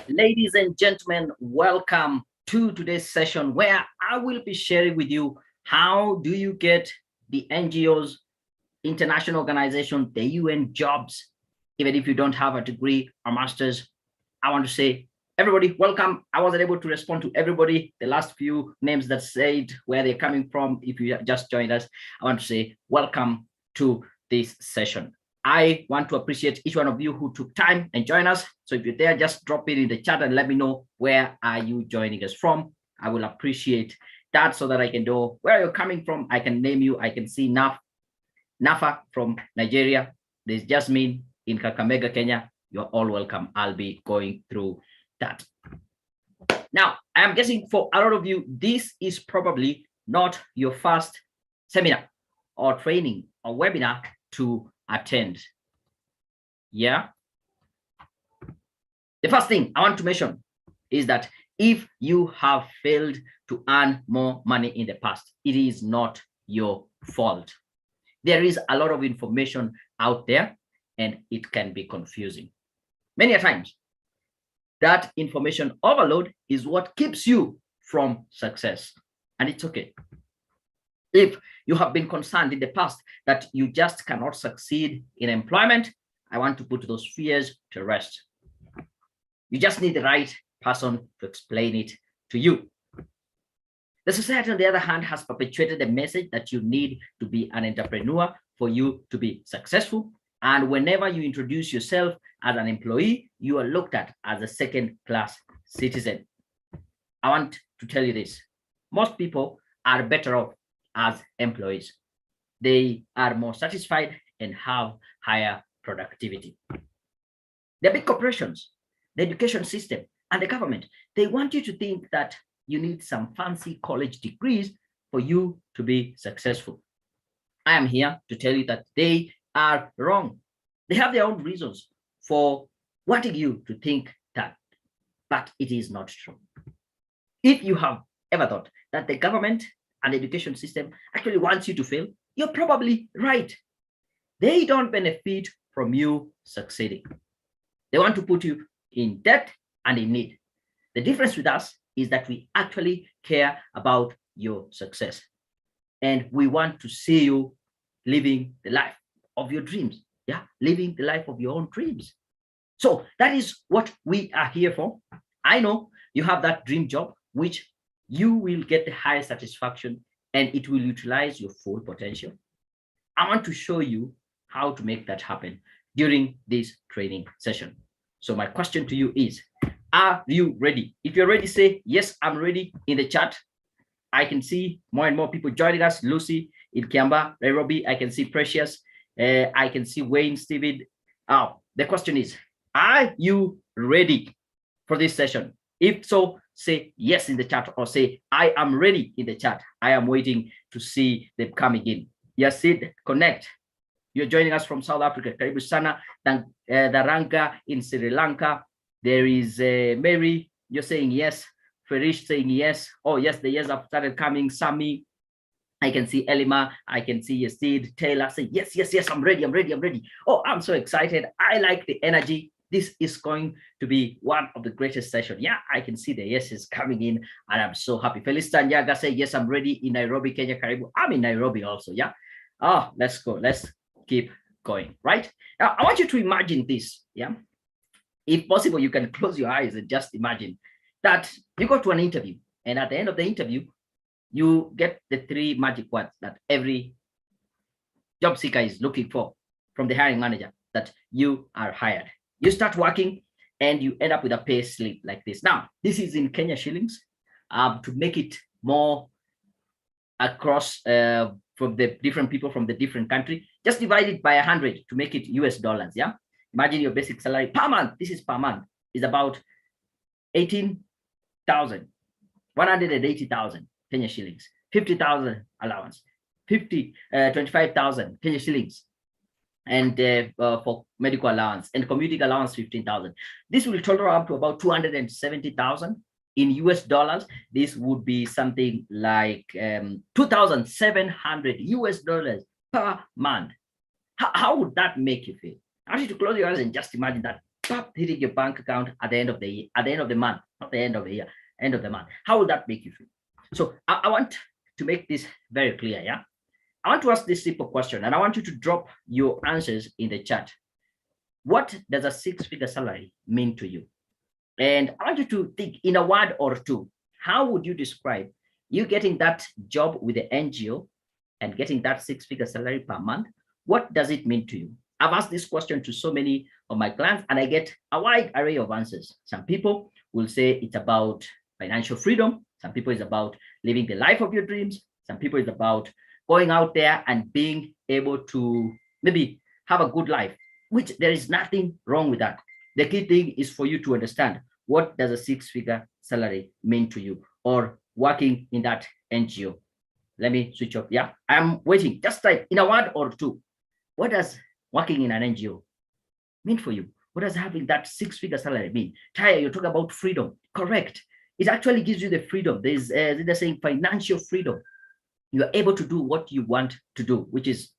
Ladies and gentlemen, welcome to today's session where I will be sharing with you how do you get the NGOs, international organization, the UN jobs, even if you don't have a degree or master's. I want to say, everybody, welcome. I wasn't able to respond to everybody. The last few names that said where they're coming from, if you just joined us, I want to say welcome to this session. I want to appreciate each one of you who took time and join us. So if you're there, just drop it in the chat and let me know where are you joining us from. I will appreciate that so that I can know where you're coming from. I can name you. I can see Nafa from Nigeria. There's Jasmine in Kakamega, Kenya. You're all welcome. I'll be going through that. Now, I am guessing for a lot of you, this is probably not your first seminar or training or webinar to attend. Yeah. The first thing I want to mention is that if you have failed to earn more money in the past, it is not your fault. There is a lot of information out there and it can be confusing. Many a times, that information overload is what keeps you from success. And it's okay. If you have been concerned in the past that you just cannot succeed in employment, I want to put those fears to rest. You just need the right person to explain it to you. The society, on the other hand, has perpetuated the message that you need to be an entrepreneur for you to be successful. And whenever you introduce yourself as an employee, you are looked at as a second-class citizen. I want to tell you this. Most people are better off as employees. They are more satisfied and have higher productivity. The big corporations, the education system, and the government, they want you to think that you need some fancy college degrees for you to be successful. I am here to tell you that they are wrong. They have their own reasons for wanting you to think that, but it is not true. If you have ever thought that the government and the education system actually wants you to fail, you're probably right. They don't benefit from you succeeding. They want to put you in debt and in need. The difference with us is that we actually care about your success. And we want to see you living the life of your dreams. Yeah, living the life of your own dreams. So that is what we are here for. I know you have that dream job, which you will get the highest satisfaction and it will utilize your full potential. I want to show you how to make that happen during this training session. So my question to you is, are you ready? If you're ready, say, yes, I'm ready in the chat. I can see more and more people joining us. Lucy in Kiamba, Nairobi. I can see Precious. I can see Wayne, Steven. Oh, the question is, are you ready for this session? If so, say yes in the chat or say, I am ready in the chat. I am waiting to see them coming in. Yasid, connect. You're joining us from South Africa. Karibu sana. Daranga in Sri Lanka. There is Mary. You're saying yes. Farish saying yes. Oh, yes, the yes have started coming. Sami. I can see Elima. I can see Yasid. Taylor say yes, yes, yes. I'm ready. I'm ready. I'm ready. Oh, I'm so excited. I like the energy. This is going to be one of the greatest sessions. Yeah, I can see the yeses coming in, and I'm so happy. Felistan Yaga say, yes, I'm ready in Nairobi, Kenya, Karibu. I'm in Nairobi also, yeah? Oh, let's go. Let's keep going, right? Now, I want you to imagine this, yeah? If possible, you can close your eyes and just imagine that you go to an interview, and at the end of the interview, you get the 3 magic words that every job seeker is looking for from the hiring manager, that you are hired. You start working and you end up with a pay slip like this. Now, this is in Kenya shillings. To make it more across from the different people from the different country, just divide it by 100 to make it US dollars. Yeah. Imagine your basic salary per month. This is per month is about 18,000, 180,000 Kenya shillings, 50,000 allowance, 25,000 Kenya shillings. And for medical allowance and commuting allowance, 15,000. This will total up to about 270,000 in US dollars. This would be something like 2,700 US dollars per month. How would that make you feel? I want you to close your eyes and just imagine that pop, hitting your bank account at the end of the year, at the end of the month, not the end of the year, end of the month. How will that make you feel? So I want to make this very clear. Yeah. I want to ask this simple question, and I want you to drop your answers in the chat. What does a six-figure salary mean to you? And I want you to think in a word or two. How would you describe you getting that job with the NGO and getting that six-figure salary per month? What does it mean to you? I've asked this question to so many of my clients, and I get a wide array of answers. Some people will say it's about financial freedom. Some people it's about living the life of your dreams. Some people it's about going out there and being able to maybe have a good life, which there is nothing wrong with that. The key thing is for you to understand, what does a six-figure salary mean to you, or working in that NGO? Let me switch off. Yeah, I'm waiting. Just type in a word or two. What does working in an NGO mean for you? What does having that six-figure salary mean? Taya, you talk about freedom. Correct. It actually gives you the freedom. There's they're saying financial freedom. You are able to do what you want to do, which is,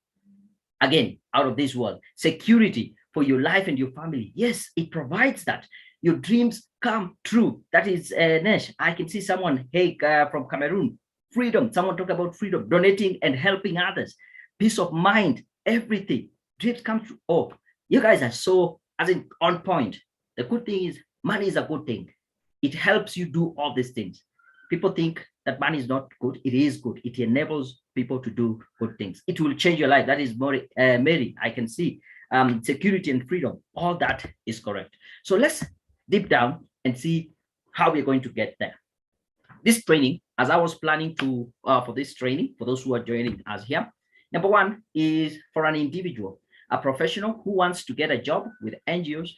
again, out of this world. Security for your life and your family. Yes, it provides that. Your dreams come true. That is Nesh. I can see someone, hey, from Cameroon. Freedom. Someone talk about freedom, donating and helping others. Peace of mind, everything. Dreams come true. Oh, you guys are so, as in, on point. The good thing is money is a good thing. It helps you do all these things. People think that money is not good. It is good. It enables people to do good things. It will change your life. That is more, Mary, I can see. Security and freedom, all that is correct. So let's deep down and see how we're going to get there. This training, as I was planning to, for this training, for those who are joining us here, number one is for an individual, a professional who wants to get a job with NGOs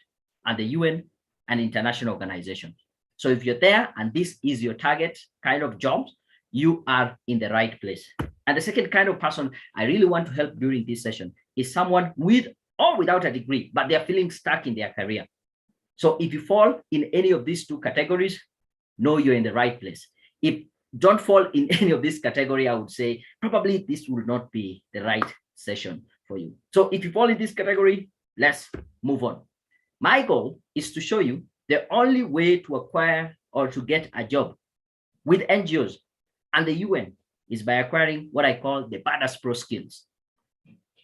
and the UN and international organizations. So if you're there and this is your target kind of jobs, you are in the right place. And the second kind of person I really want to help during this session is someone with or without a degree, but they're feeling stuck in their career. So if you fall in any of these two categories, know you're in the right place. If don't fall in any of this category, I would say probably this will not be the right session for you. So if you fall in this category, let's move on. My goal is to show you the only way to acquire or to get a job with NGOs and the UN is by acquiring what I call the Badass Pro skills.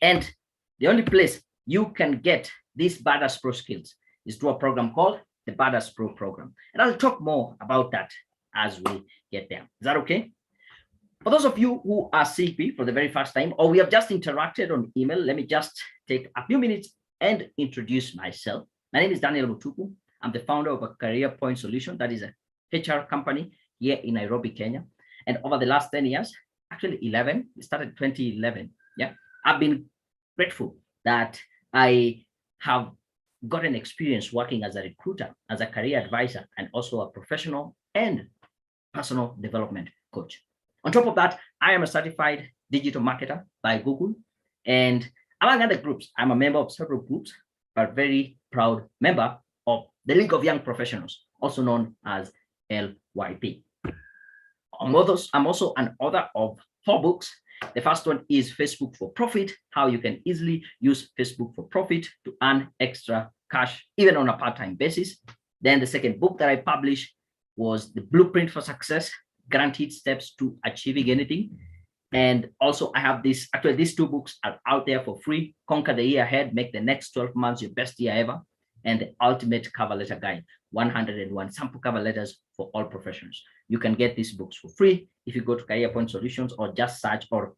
And the only place you can get these Badass Pro skills is through a program called the Badass Pro program. And I'll talk more about that as we get there. Is that okay? For those of you who are CP for the very first time, or we have just interacted on email, let me just take a few minutes and introduce myself. My name is Daniel Mutuku. I'm the founder of a Career Point Solution, that is a HR company here in Nairobi, Kenya. And over the last 10 years, actually 11, we started 2011. Yeah, I've been grateful that I have got an experience working as a recruiter, as a career advisor, and also a professional and personal development coach. On top of that, I am a certified digital marketer by Google. And among other groups, I'm a member of several groups, but very proud member of the League of Young Professionals, also known as LYP. I'm also an author of 4 books. The first one is Facebook for Profit, how you can easily use Facebook for profit to earn extra cash, even on a part-time basis. Then the second book that I published was The Blueprint for Success, Guaranteed Steps to Achieving Anything. And also I have this, actually these 2 books are out there for free: Conquer the Year Ahead, Make the Next 12 Months Your Best Year Ever, and the Ultimate Cover Letter Guide, 101 sample cover letters for all professions. You can get these books for free if you go to Career Point Solutions, or just search or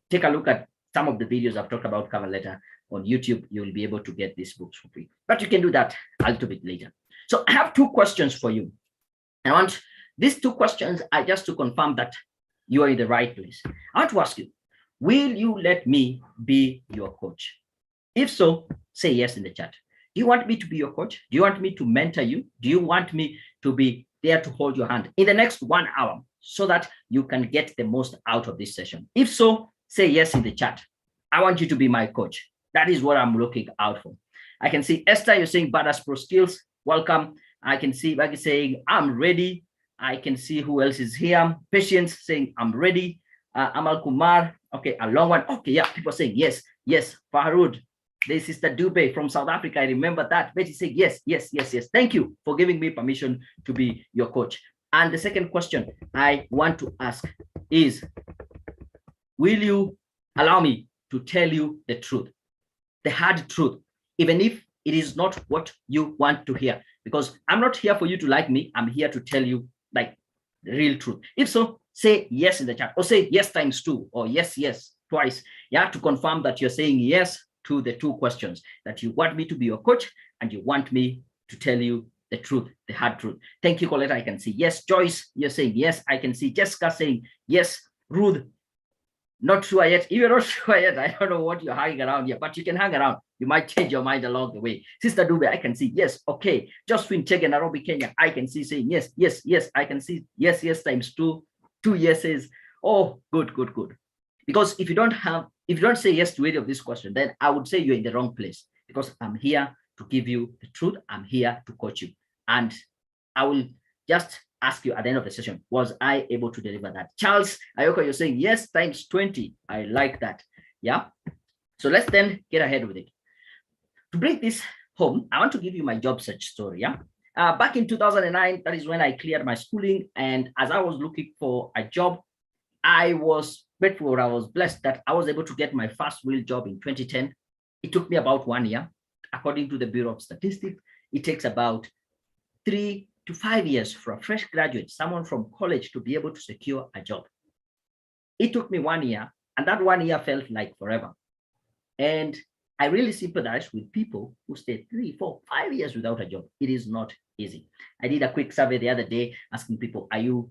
take a look at some of the videos I've talked about cover letter on YouTube. You will be able to get these books for free, but you can do that a little bit later. So I have 2 questions for you. I want these 2 questions are just to confirm that you are in the right place. I want to ask you, will you let me be your coach? If so, say yes in the chat. Do you want me to be your coach? Do you want me to mentor you? Do you want me to be there to hold your hand in the next 1 hour so that you can get the most out of this session? If so, say yes in the chat. I want you to be my coach. That is what I'm looking out for. I can see Esther, you're saying Badass Pro skills. Welcome. I can see Maggie saying, I'm ready. I can see who else is here. Patience saying, I'm ready. Amal Kumar. Okay, a long one. Okay, yeah, people saying yes, yes. Fahrud. There's Sister Dube from South Africa. I remember that. Betty said, yes, yes, yes, yes. Thank you for giving me permission to be your coach. And the second question I want to ask is, will you allow me to tell you the truth, the hard truth, even if it is not what you want to hear? Because I'm not here for you to like me. I'm here to tell you like the real truth. If so, say yes in the chat, or say yes times 2, or yes, yes twice. Yeah, to confirm that you're saying yes to the 2 questions, that you want me to be your coach and you want me to tell you the truth, the hard truth. Thank you, Coletta. I can see yes. Joyce, you're saying yes. I can see Jessica saying yes. Ruth, not sure yet. If you're not sure yet, I don't know what you're hanging around here, but you can hang around. You might change your mind along the way. Sister Dube, I can see yes. Okay. Josephine Chege, Nairobi, Kenya, I can see saying yes, yes, yes. I can see yes, yes times 2, 2 yeses. Oh, good, good, good. Because if you don't say yes to any of this question, then I would say you're in the wrong place, because I'm here to give you the truth. I'm here to coach you. And I will just ask you at the end of the session, was I able to deliver that? Charles Ayoko, you're saying yes times 20. I like that. Yeah. So let's then get ahead with it. To bring this home, I want to give you my job search story. Yeah. Back in 2009, that is when I cleared my schooling. And as I was looking for a job, I was grateful, I was blessed that I was able to get my first real job in 2010. It took me about 1 year. According to the Bureau of Statistics, it takes about 3 to 5 years for a fresh graduate, someone from college, to be able to secure a job. It took me 1 year, and that 1 year felt like forever. And I really sympathize with people who stay 3, 4, 5 years without a job. It is not easy. I did a quick survey the other day asking people, are you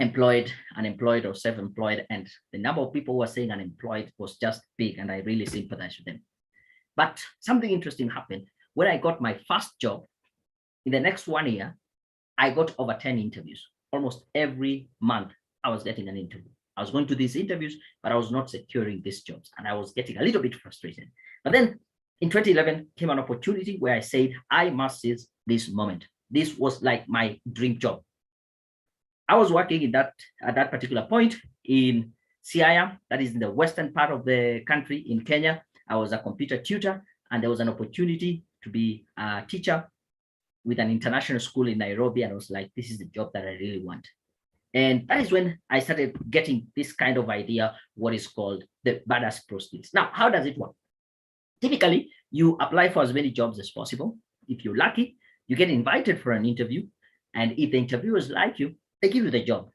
employed, unemployed, or self-employed? And the number of people who are saying unemployed was just big, and I really sympathize with them. But something interesting happened. When I got my first job, in the next 1 year, I got over 10 interviews. Almost every month, I was getting an interview. I was going to these interviews, but I was not securing these jobs, and I was getting a little bit frustrated. But then in 2011 came an opportunity where I said, I must seize this moment. This was like my dream job. I was working at that particular point in Siaya, that is in the western part of the country in Kenya. I was a computer tutor, and there was an opportunity to be a teacher with an international school in Nairobi. And I was like, this is the job that I really want. And that is when I started getting this kind of idea, what is called the badass pro skills. Now, how does it work? Typically, you apply for as many jobs as possible. If you're lucky, you get invited for an interview. And if the interviewers like you, they give you the job.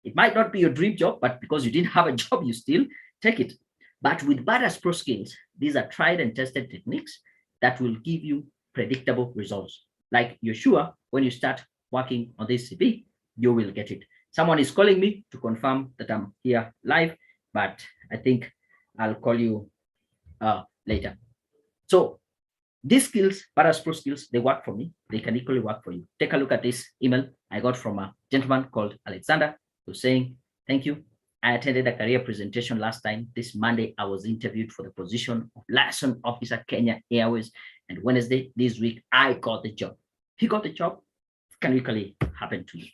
It might not be your dream job, but because you didn't have a job, you still take it. But with badass pro skills, these are tried and tested techniques that will give you predictable results. Like you're sure when you start working on this CP, you will get it. Someone is calling me to confirm that I'm here live, but I think I'll call you later. So these skills, badass pro skills, they work for me. They can equally work for you. Take a look at this email I got from a gentleman called Alexander, who's saying, thank you. I attended a career presentation last time. This Monday, I was interviewed for the position of liaison officer, Kenya Airways. And Wednesday, this week, I got the job. He got the job. It can equally happen to you.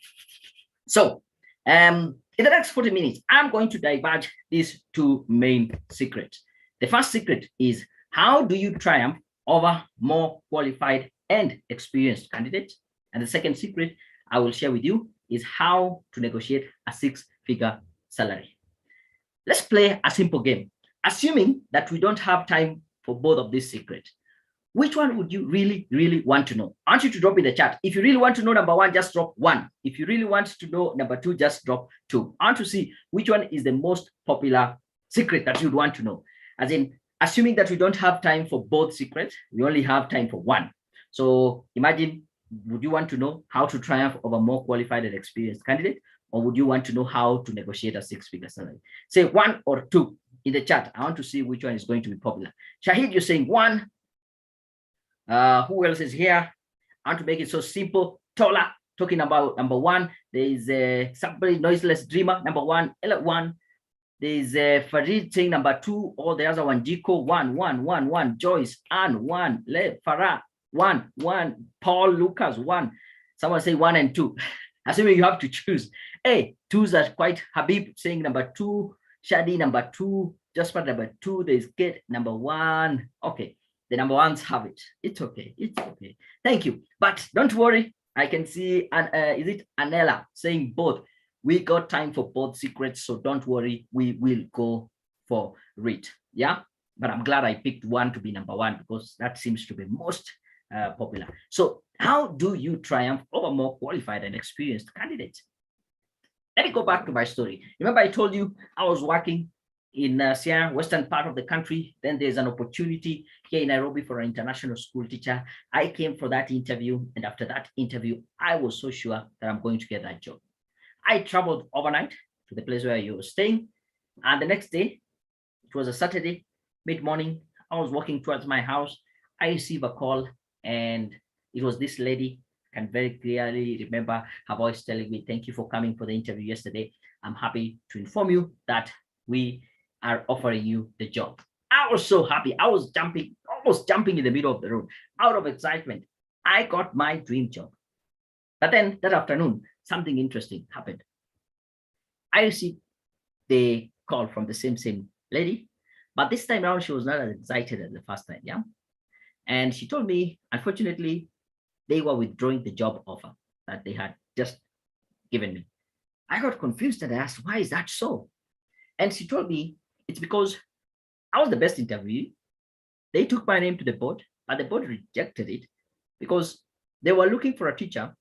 So in the next 40 minutes, I'm going to diverge these 2 main secrets. The first secret is, how do you triumph over more qualified and experienced candidates? And the second secret I will share with you is how to negotiate a 6-figure salary. Let's play a simple game. Assuming that we don't have time for both of these secrets, which one would you really, really want to know? I want you to drop in the chat. If you really want to know number 1, just drop 1. If you really want to know number 2, just drop 2. I want to see which one is the most popular secret that you'd want to know. As in, assuming that we don't have time for both secrets, we only have time for 1. So imagine, would you want to know how to triumph over more qualified and experienced candidate, or would you want to know how to negotiate a 6-figure salary? Say 1 or 2 in the chat. I want to see which one is going to be popular. Shahid, you're saying 1. Who else is here? I want to make it so simple. Tola talking about number 1. There is somebody, noiseless dreamer, number 1. Ella 1. There is Farid saying number 2. Or the other one, Jiko 1, 1, 1, 1. Joyce Ann 1. Farah 1, 1. Paul Lucas 1. Someone say 1 and 2. Assuming you have to choose. Hey, 2s are quite Habib saying number 2. Shadi number 2. just part number 2, there's get number 1. Okay, the number 1s have it. It's okay. It's okay. Thank you. But don't worry. I can see, is it Anela saying both? We got time for both secrets, so don't worry. We will go for it. Yeah, but I'm glad I picked 1 to be number 1 because that seems to be most popular. So how do you triumph over more qualified and experienced candidates? Let me go back to my story. Remember I told you I was working in Sierra, western part of the country. Then there's an opportunity here in Nairobi for an international school teacher. I came for that interview. And after that interview, I was so sure that I'm going to get that job. I traveled overnight to the place where you were staying. And the next day, it was a Saturday, mid-morning. I was walking towards my house. I received a call, and it was this lady. I can very clearly remember her voice telling me, "Thank you for coming for the interview yesterday. I'm happy to inform you that we are offering you the job." I was so happy. I was jumping, almost jumping in the middle of the road out of excitement. I got my dream job. But then that afternoon, something interesting happened. I received the call from the same lady, but this time around, she was not as excited as the first time. Yeah. And she told me, unfortunately, they were withdrawing the job offer that they had just given me. I got confused and I asked, why is that so? And she told me, it's because I was the best interviewee. They took my name to the board, but the board rejected it because they were looking for a teacher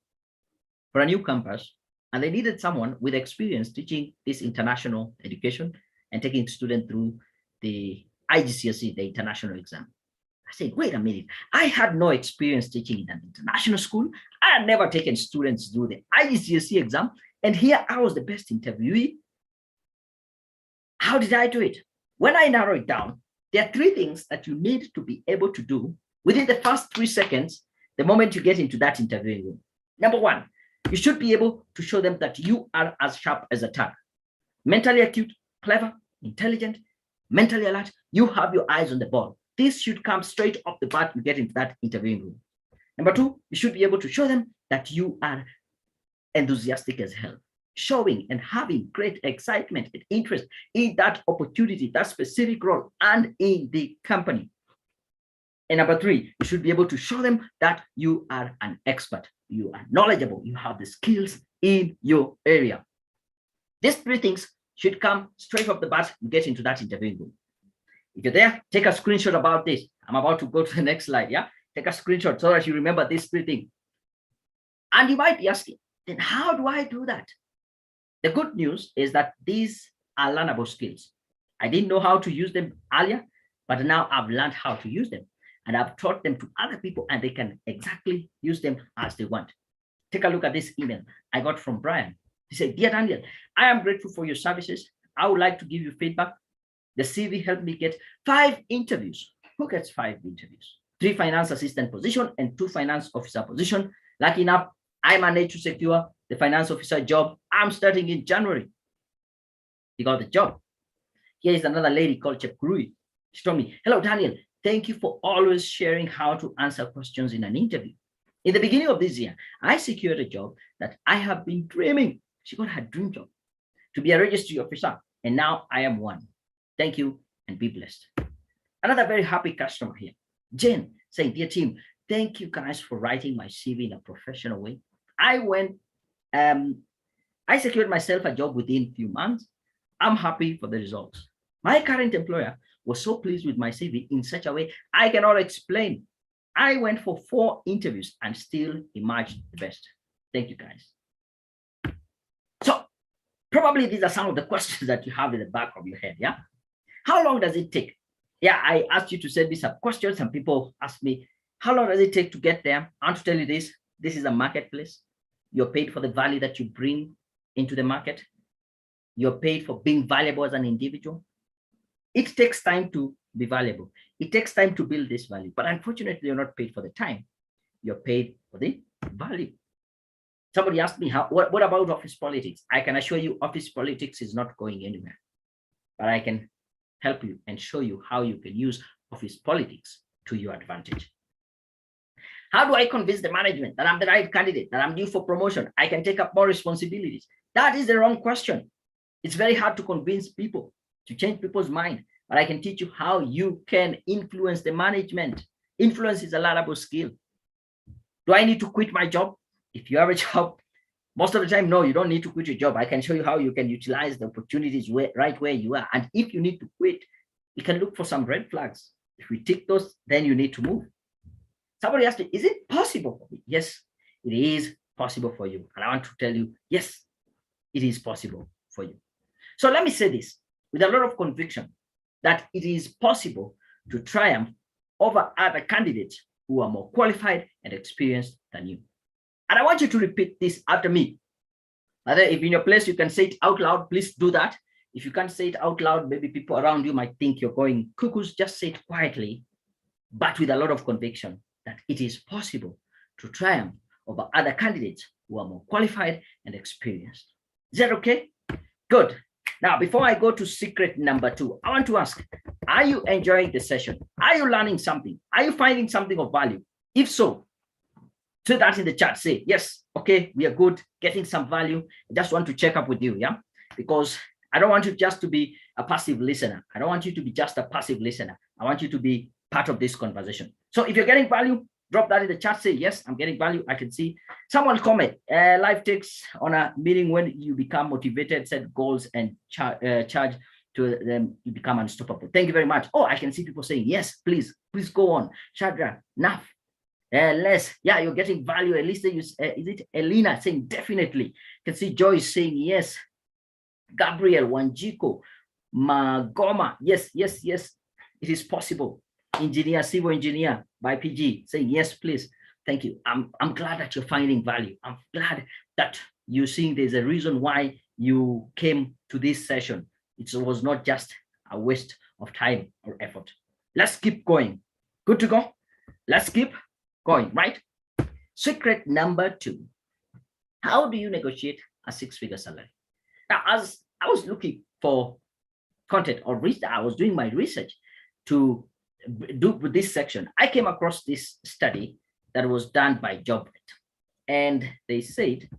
for a new campus, and they needed someone with experience teaching this international education and taking students through the IGCSE, the international exam. I said, wait a minute, I had no experience teaching in an international school. I had never taken students through the IGCSE exam, and here I was the best interviewee. How did I do it? When I narrow it down, there are 3 things that you need to be able to do within the first 3 seconds, the moment you get into that interviewing room. Number 1, you should be able to show them that you are as sharp as a tack. Mentally acute, clever, intelligent, mentally alert, you have your eyes on the ball. This should come straight off the bat you get into that interviewing room. Number 2, you should be able to show them that you are enthusiastic as hell, showing and having great excitement and interest in that opportunity, that specific role, and in the company. And number 3, you should be able to show them that you are an expert, you are knowledgeable, you have the skills in your area. These 3 things should come straight off the bat you get into that interviewing room. If you're there, take a screenshot about this. I'm about to go to the next slide. Yeah, take a screenshot so that you remember these 3 things. And you might be asking, then how do I do that? The good news is that these are learnable skills. I didn't know how to use them earlier, but now I've learned how to use them, and I've taught them to other people, and they can exactly use them as they want. Take a look at this email I got from Brian. He said, "Dear Daniel, I am grateful for your services. I would like to give you feedback. The CV helped me get 5 interviews. Who gets 5 interviews? 3 finance assistant position and 2 finance officer position. Lucky enough, I managed to secure the finance officer job. I'm starting in January." He got the job. Here is another lady called Chepkurui. She told me, "Hello, Daniel. Thank you for always sharing how to answer questions in an interview. In the beginning of this year, I secured a job that I have been dreaming." She got her dream job to be a registry officer, and now I am one. Thank you and be blessed. Another very happy customer here, Jen, saying, "Dear team, thank you guys for writing my CV in a professional way. I secured myself a job within a few months. I'm happy for the results. My current employer was so pleased with my CV in such a way I cannot explain. I went for 4 interviews and still emerged the best. Thank you, guys." So probably these are some of the questions that you have in the back of your head. Yeah. How long does it take? Yeah, I asked you to send me some questions. Some people asked me, how long does it take to get there? I want to tell you this. This is a marketplace. You're paid for the value that you bring into the market. You're paid for being valuable as an individual. It takes time to be valuable. It takes time to build this value. But unfortunately, you're not paid for the time. You're paid for the value. Somebody asked me, what about office politics? I can assure you office politics is not going anywhere. But I can help you and show you how you can use office politics to your advantage. How do I convince the management that I'm the right candidate, that I'm due for promotion? I can take up more responsibilities. That is the wrong question. It's very hard to convince people, to change people's mind. but I can teach you how you can influence the management. Influence is a learnable skill. Do I need to quit my job? If you have a job, most of the time, no, you don't need to quit your job. I can show you how you can utilize the opportunities right where you are. And if you need to quit, you can look for some red flags. If we tick those, then you need to move. Somebody asked me, is it possible for me? Yes, it is possible for you. And I want to tell you, yes, it is possible for you. So let me say this with a lot of conviction, that it is possible to triumph over other candidates who are more qualified and experienced than you. And I want you to repeat this after me. Either if in your place you can say it out loud, please do that. If you can't say it out loud, maybe people around you might think you're going cuckoos. Just say it quietly, but with a lot of conviction, that it is possible to triumph over other candidates who are more qualified and experienced. Is that okay? Good. Now, before I go to secret number 2, I want to ask, are you enjoying the session? Are you learning something? Are you finding something of value? If so, say that in the chat. Say, yes, okay, we are good, getting some value. I just want to check up with you, yeah? Because I don't want you just to be a passive listener. I don't want you to be just a passive listener. I want you to be part of this conversation. So if you're getting value, drop that in the chat. Say, yes, I'm getting value. I can see someone comment. Life takes on a meaning when you become motivated, set goals, and charge to them. You become unstoppable. Thank you very much. Oh, I can see people saying, yes, please go on. Shadra, Naf, Les, yeah, you're getting value. At least is it Elena saying definitely? You can see Joyce saying yes. Gabriel, Wanjiko, Magoma, yes, it is possible. Engineer, civil engineer by PG saying yes, please. Thank you. I'm glad that you're finding value. I'm glad that you're seeing there's a reason why you came to this session. It was not just a waste of time or effort. Let's keep going. Good to go? Let's keep going, right? Secret number 2. How do you negotiate a 6-figure salary? Now, as I was looking for content or I was doing my research to do with this section, I came across this study that was done by JobNet, and they said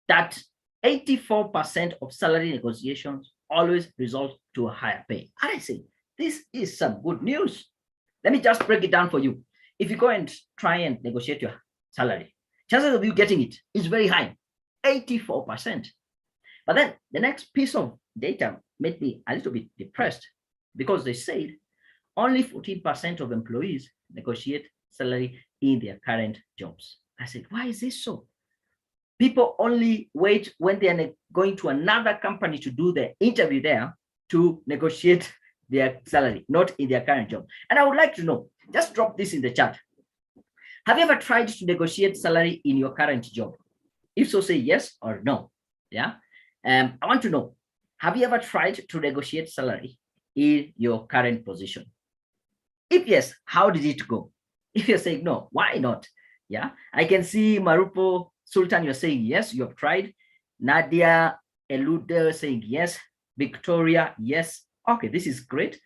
that 84% of salary negotiations always result to a higher pay. And I say, this is some good news. Let me just break it down for you. If you go and try and negotiate your salary, chances of you getting it is very high, 84%. But then the next piece of data made me a little bit depressed, because they said only 14% of employees negotiate salary in their current jobs. I said, why is this so? People only wait when they are going to another company to do the interview there to negotiate their salary, not in their current job. And I would like to know, just drop this in the chat. Have you ever tried to negotiate salary in your current job? If so, say yes or no. Yeah. I want to know, have you ever tried to negotiate salary in your current position? If yes, how did it go? If you're saying no, why not? Yeah, I can see Marupo Sultan, you're saying yes, you have tried. Nadia Elude saying yes. Victoria, yes. Okay, this is great.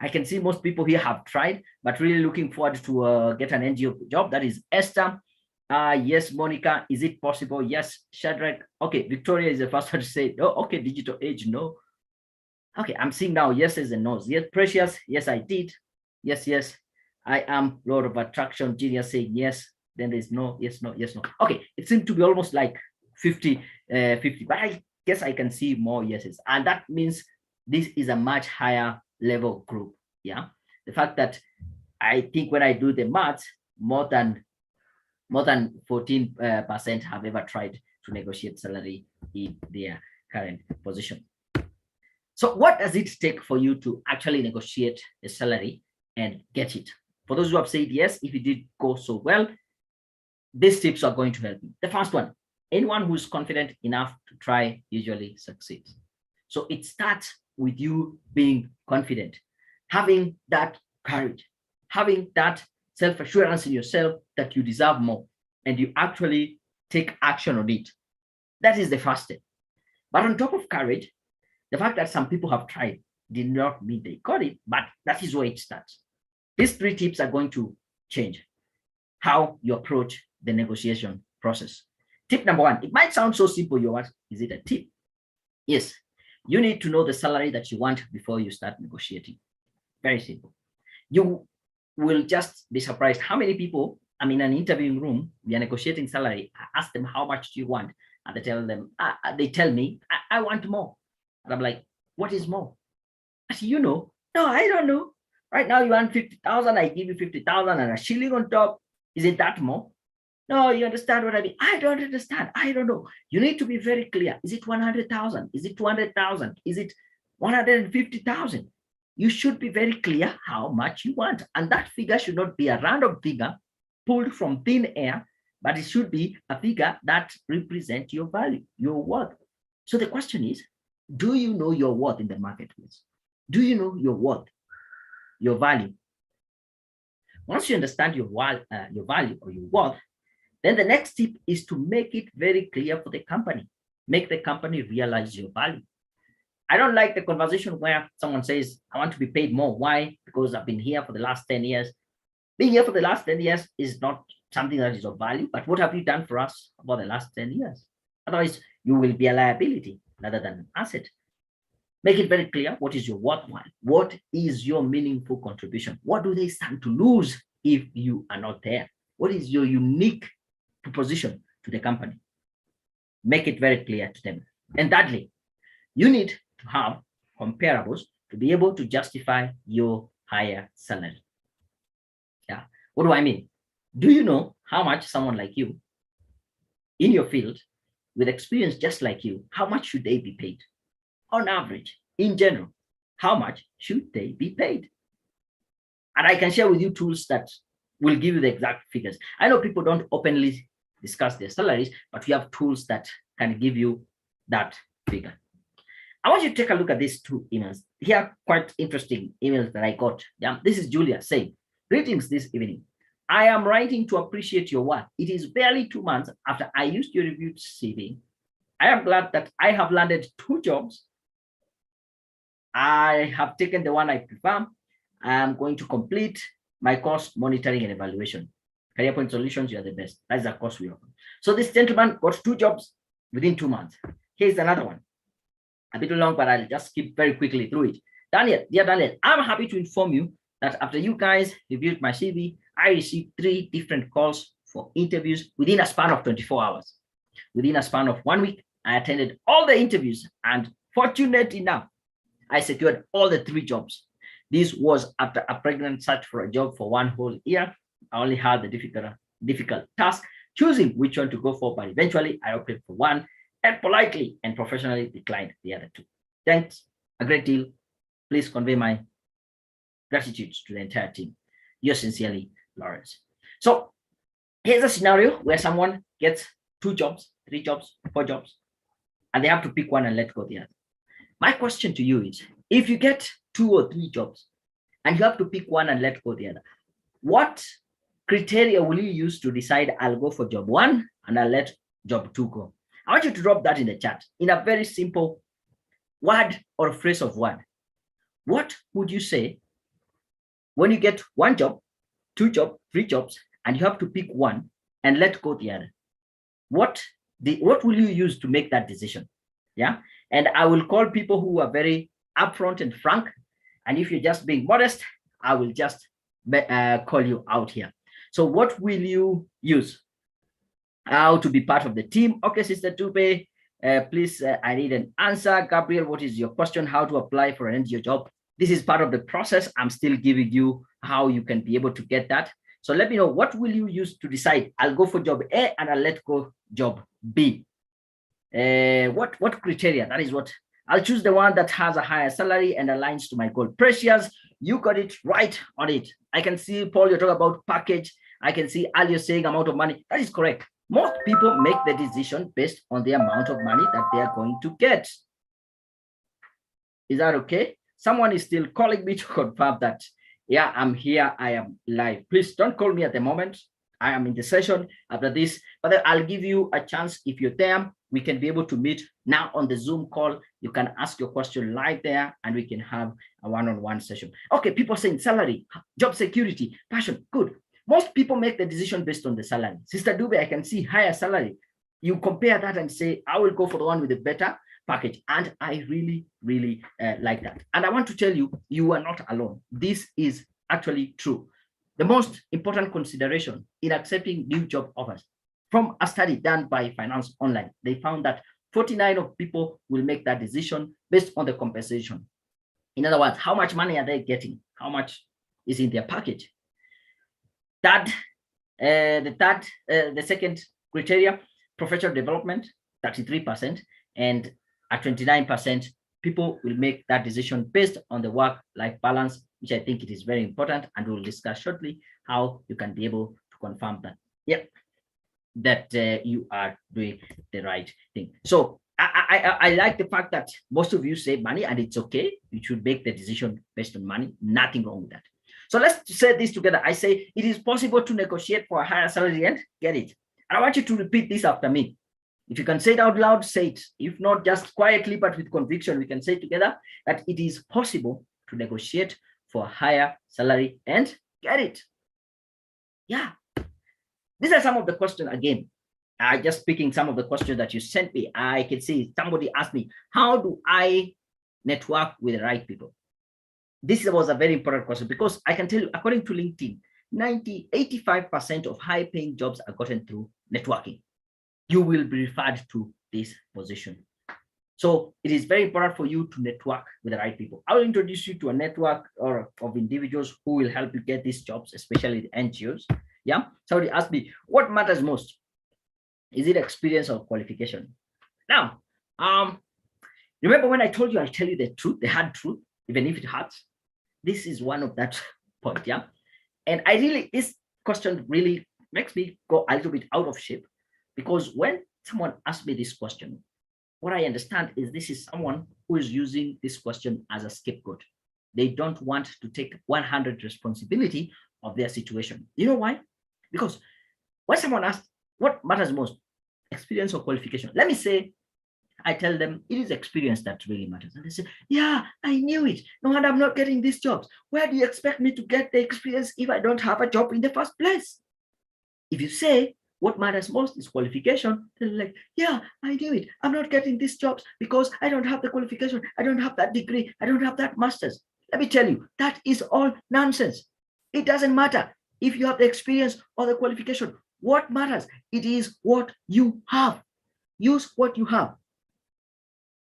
I can see most people here have tried, but really looking forward to get an NGO job. That is Esther. Yes, Monica, is it possible? Yes, Shadrach. Okay, Victoria is the first one to say, oh, okay, digital age, no. Okay, I'm seeing now yeses and no's. Yes, Precious, yes, I did. Yes, I am Lord of Attraction. Genius saying yes. Then there's no, yes, no. Okay, it seems to be almost like 50, but I guess I can see more yeses. And that means this is a much higher level group. Yeah, the fact that I think when I do the maths, more than 14% have ever tried to negotiate salary in their current position. So what does it take for you to actually negotiate a salary and get it? For those who have said yes, if it did go so well, these tips are going to help you. The first one, anyone who's confident enough to try usually succeeds. So it starts with you being confident, having that courage, having that self-assurance in yourself that you deserve more, and you actually take action on it. That is the first step. But on top of courage, the fact that some people have tried did not mean they got it, but that is where it starts. These 3 tips are going to change how you approach the negotiation process. Tip number 1, it might sound so simple, you ask, is it a tip? Yes, You need to know the salary that you want before you start negotiating. Very simple. You will just be surprised how many people, I'm in an interviewing room, we are negotiating salary. I ask them, how much do you want? And they tell me, I want more. And I'm like, what is more? I say, no, I don't know. Right now you want 50,000, I give you 50,000 and a shilling on top. Is it that more? No, you understand what I mean? I don't understand. I don't know. You need to be very clear. Is it 100,000? Is it 200,000? Is it 150,000? You should be very clear how much you want. And that figure should not be a random figure pulled from thin air, but it should be a figure that represents your value, your worth. So the question is, do you know your worth in the marketplace? Do you know your worth, your value? Once you understand your value or your worth, then the next step is to make it very clear for the company. Make the company realize your value. I don't like the conversation where someone says, I want to be paid more. Why? Because I've been here for the last 10 years. Being here for the last 10 years is not something that is of value, but what have you done for us for the last 10 years? Otherwise, you will be a liability rather than an asset. Make it very clear what is your worthwhile. What is your meaningful contribution? What do they stand to lose if you are not there? What is your unique proposition to the company? Make it very clear to them. And thirdly, you need to have comparables to be able to justify your higher salary. Yeah. What do I mean? Do you know how much someone like you in your field with experience just like you, how much should they be paid? On average, in general, how much should they be paid? And I can share with you tools that will give you the exact figures. I know people don't openly discuss their salaries, but we have tools that can give you that figure. I want you to take a look at these two emails. Here are quite interesting emails that I got. Yeah, this is Julia saying, greetings this evening. I am writing to appreciate your work. It is barely 2 months after I used your reviewed CV. I am glad that I have landed 2 jobs. I have taken the one I prefer. I am going to complete my course monitoring and evaluation. Career Point Solutions, you are the best. That's the course we offer. So this gentleman got 2 jobs within 2 months. Here's another one. A bit long, but I'll just skip very quickly through it. Daniel, dear Daniel, I'm happy to inform you that after you guys reviewed my CV, I received 3 different calls for interviews within a span of 24 hours. Within a span of 1 week, I attended all the interviews, and fortunate enough, I secured all the 3 jobs. This was after a pregnant search for a job for 1 whole year. I only had the difficult task choosing which one to go for, but eventually I opted for one and politely and professionally declined the other 2. Thanks a great deal. Please convey my gratitude to the entire team. Yours sincerely, Lawrence. So here's a scenario where someone gets 2 jobs, 3 jobs, 4 jobs, and they have to pick one and let go the other. My question to you is, if you get 2 or 3 jobs and you have to pick one and let go the other, what criteria will you use to decide I'll go for job 1 and I'll let job 2 go? I want you to drop that in the chat in a very simple word or phrase of word. What would you say when you get 1 job, 2 jobs, 3 jobs, and you have to pick one and let go the other? What will you use to make that decision? Yeah. And I will call people who are very upfront and frank. And if you're just being modest, I will just call you out here. So what will you use? How to be part of the team? Okay, Sister Tupe, please, I need an answer. Gabriel, what is your question? How to apply for an NGO job? This is part of the process. I'm still giving you how you can be able to get that. So let me know, what will you use to decide I'll go for job A and I'll let go job B? What criteria? That is what I'll choose, the one that has a higher salary and aligns to my goal. Precious, you got it right on it. I can see, Paul, you're talking about package. I can see Ali, you're saying amount of money. That is correct. Most people make the decision based on the amount of money that they are going to get. Is that okay? Someone is still calling me to confirm that, yeah, I'm here, I am live. Please don't call me at the moment. I am in the session after this, but I'll give you a chance. If you're there, we can be able to meet now on the Zoom call. You can ask your question live there and we can have a one-on-one session. Okay, people saying salary, job security, passion, good. Most people make the decision based on the salary. Sister Dube, I can see higher salary. You compare that and say, I will go for the one with the better, package. And I really, really like that. And I want to tell you, you are not alone. This is actually true. The most important consideration in accepting new job offers, from a study done by Finance Online, they found that 49% of people will make that decision based on the compensation. In other words, how much money are they getting? How much is in their package? The second criteria, professional development, 33%, and at 29%, people will make that decision based on the work-life balance, which I think it is very important, and we'll discuss shortly how you can be able to confirm that. Yep, that you are doing the right thing. So I like the fact that most of you save money, and it's okay. You should make the decision based on money. Nothing wrong with that. So let's say this together. I say it is possible to negotiate for a higher salary and get it. And I want you to repeat this after me. If you can say it out loud, say it. If not, just quietly, but with conviction, we can say together that it is possible to negotiate for a higher salary and get it. Yeah. These are some of the questions again. I just picking some of the questions that you sent me. I can see somebody asked me, how do I network with the right people? This was a very important question, because I can tell you, according to LinkedIn, 85% of high-paying jobs are gotten through networking. You will be referred to this position. So it is very important for you to network with the right people. I will introduce you to a network of individuals who will help you get these jobs, especially the NGOs. Yeah. Somebody asked me, what matters most? Is it experience or qualification? Now, remember when I told you I'll tell you the truth, the hard truth, even if it hurts? This is one of that point, yeah? And this question really makes me go a little bit out of shape, because when someone asks me this question, what I understand is this is someone who is using this question as a scapegoat. They don't want to take 100% responsibility of their situation. You know why? Because when someone asks, what matters most, experience or qualification? Let me say, I tell them it is experience that really matters. And they say, yeah, I knew it. No wonder I'm not getting these jobs. Where do you expect me to get the experience if I don't have a job in the first place? If you say what matters most is qualification, they're like, yeah, I knew it. I'm not getting these jobs because I don't have the qualification. I don't have that degree. I don't have that master's. Let me tell you, that is all nonsense. It doesn't matter if you have the experience or the qualification. What matters? It is what you have. Use what you have.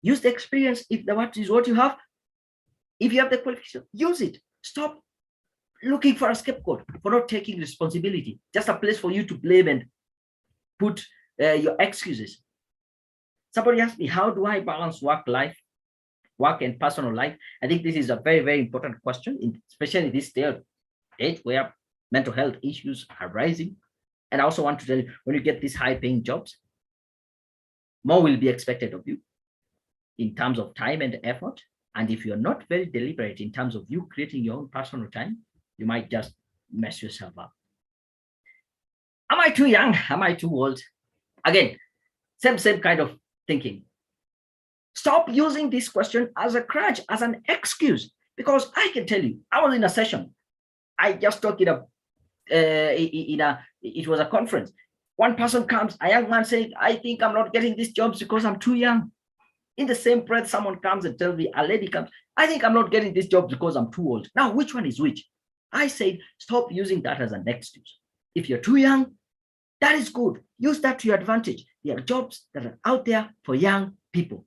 Use the experience if what is what you have. If you have the qualification, use it. Stop looking for a scapegoat, for not taking responsibility. Just a place for you to blame and put your excuses. Somebody asked me, how do I balance work and personal life? I think this is a very, very important question, especially this age where mental health issues are rising. And I also want to tell you, when you get these high-paying jobs, more will be expected of you in terms of time and effort. And if you're not very deliberate in terms of you creating your own personal time, you might just mess yourself up. Am I too young? Am I too old? Again, same kind of thinking. Stop using this question as a crutch, as an excuse, because I can tell you, I was in a session. I just talked it was a conference. One person comes, a young man saying, I think I'm not getting these jobs because I'm too young. In the same breath, someone comes and tells me, a lady comes, I think I'm not getting this job because I'm too old. Now, which one is which? I said, stop using that as an excuse. If you're too young, that is good. Use that to your advantage. There are jobs that are out there for young people.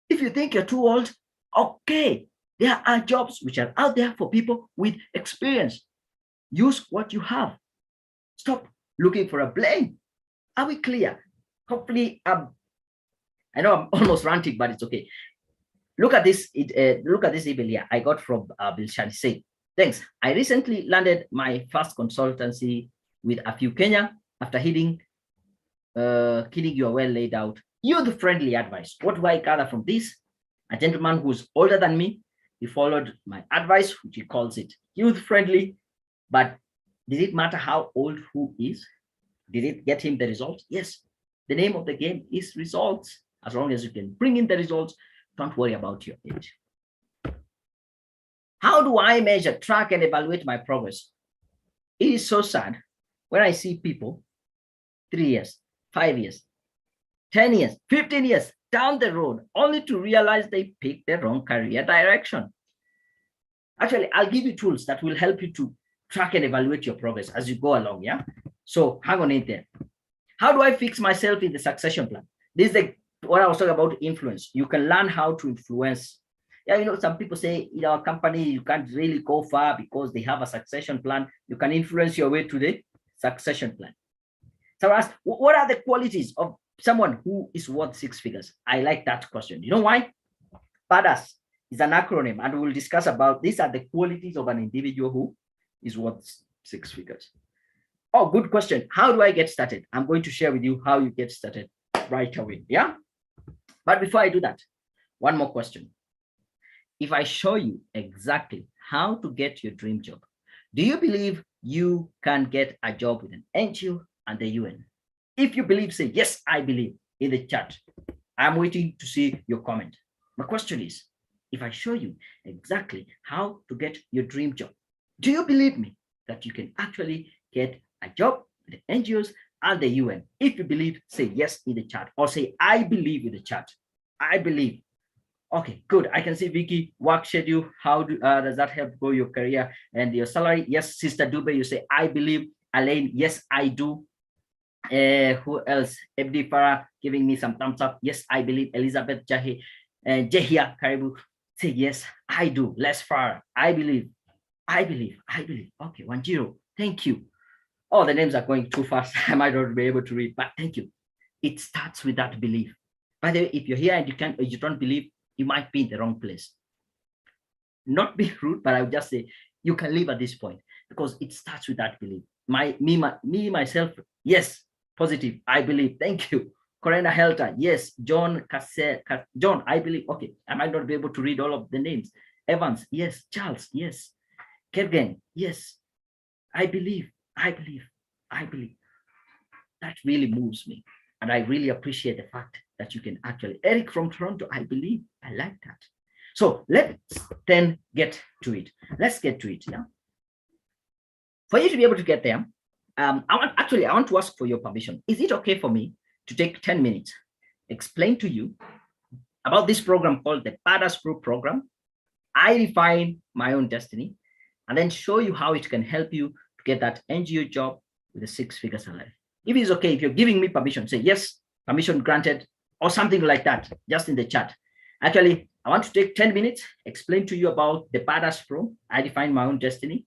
If you think you're too old, okay. There are jobs which are out there for people with experience. Use what you have. Stop looking for a blame. Are we clear? Hopefully, I know I'm almost ranting, but it's okay. Look at this. Look at this email here I got from Bilshani. Say, thanks. I recently landed my first consultancy with a few Kenya after hitting your well laid out youth-friendly advice. What do I gather from this? A gentleman who's older than me, he followed my advice, which he calls it youth-friendly. But did it matter how old who is? Did it get him the results? Yes. The name of the game is results. As long as you can bring in the results, don't worry about your age. How do I measure, track, and evaluate my progress? It is so sad when I see people 3 years, 5 years, 10 years, 15 years, down the road, only to realize they picked the wrong career direction. Actually, I'll give you tools that will help you to track and evaluate your progress as you go along. Yeah. So hang on in there. How do I fix myself in the succession plan? This is what I was talking about, influence. You can learn how to influence. Yeah, you know, some people say in our company, you can't really go far because they have a succession plan. You can influence your way to the succession plan. So I asked, what are the qualities of someone who is worth six figures? I like that question. You know why? PADAS is an acronym, and we'll discuss about these are the qualities of an individual who is worth six figures. Oh, good question. How do I get started? I'm going to share with you how you get started right away. Yeah. But before I do that, one more question. If I show you exactly how to get your dream job, do you believe you can get a job with an NGO and the UN? If you believe, say, yes, I believe in the chat. I'm waiting to see your comment. My question is, if I show you exactly how to get your dream job, do you believe me that you can actually get a job with the NGOs and the UN? If you believe, say yes in the chat, or say I believe in the chat. I believe. Okay, good. I can see Vicky, work schedule. How does that help grow your career and your salary? Yes, Sister Dube, you say I believe. Elaine, yes, I do. Who else? Ebdi Farah giving me some thumbs up. Yes, I believe. Elizabeth Jehia Karibu say yes, I do. Les Farah, I believe. I believe. Okay, 10. Thank you. Oh, the names are going too fast. I might not be able to read, but thank you. It starts with that belief. By the way, if you're here and you don't believe, you might be in the wrong place. Not be rude, but I would just say you can leave at this point because it starts with that belief. Myself, yes, positive. I believe. Thank you. Corena Helta, yes. John John, I believe. Okay, I might not be able to read all of the names. Evans, yes. Charles, yes. Kergen, yes. I believe. That really moves me. And I really appreciate the fact that you can actually, Eric from Toronto, I believe. I like that. So let's then get to it. Let's get to it. Yeah. For you to be able to get there, I want to ask for your permission. Is it okay for me to take 10 minutes, explain to you about this program called the PADAS Group Program? I define my own destiny and then show you how it can help you to get that NGO job with a six-figure salary. If it's okay, if you're giving me permission, say yes, permission granted, or something like that, just in the chat. Actually, I want to take 10 minutes, explain to you about the PADAS Pro. I define my own destiny.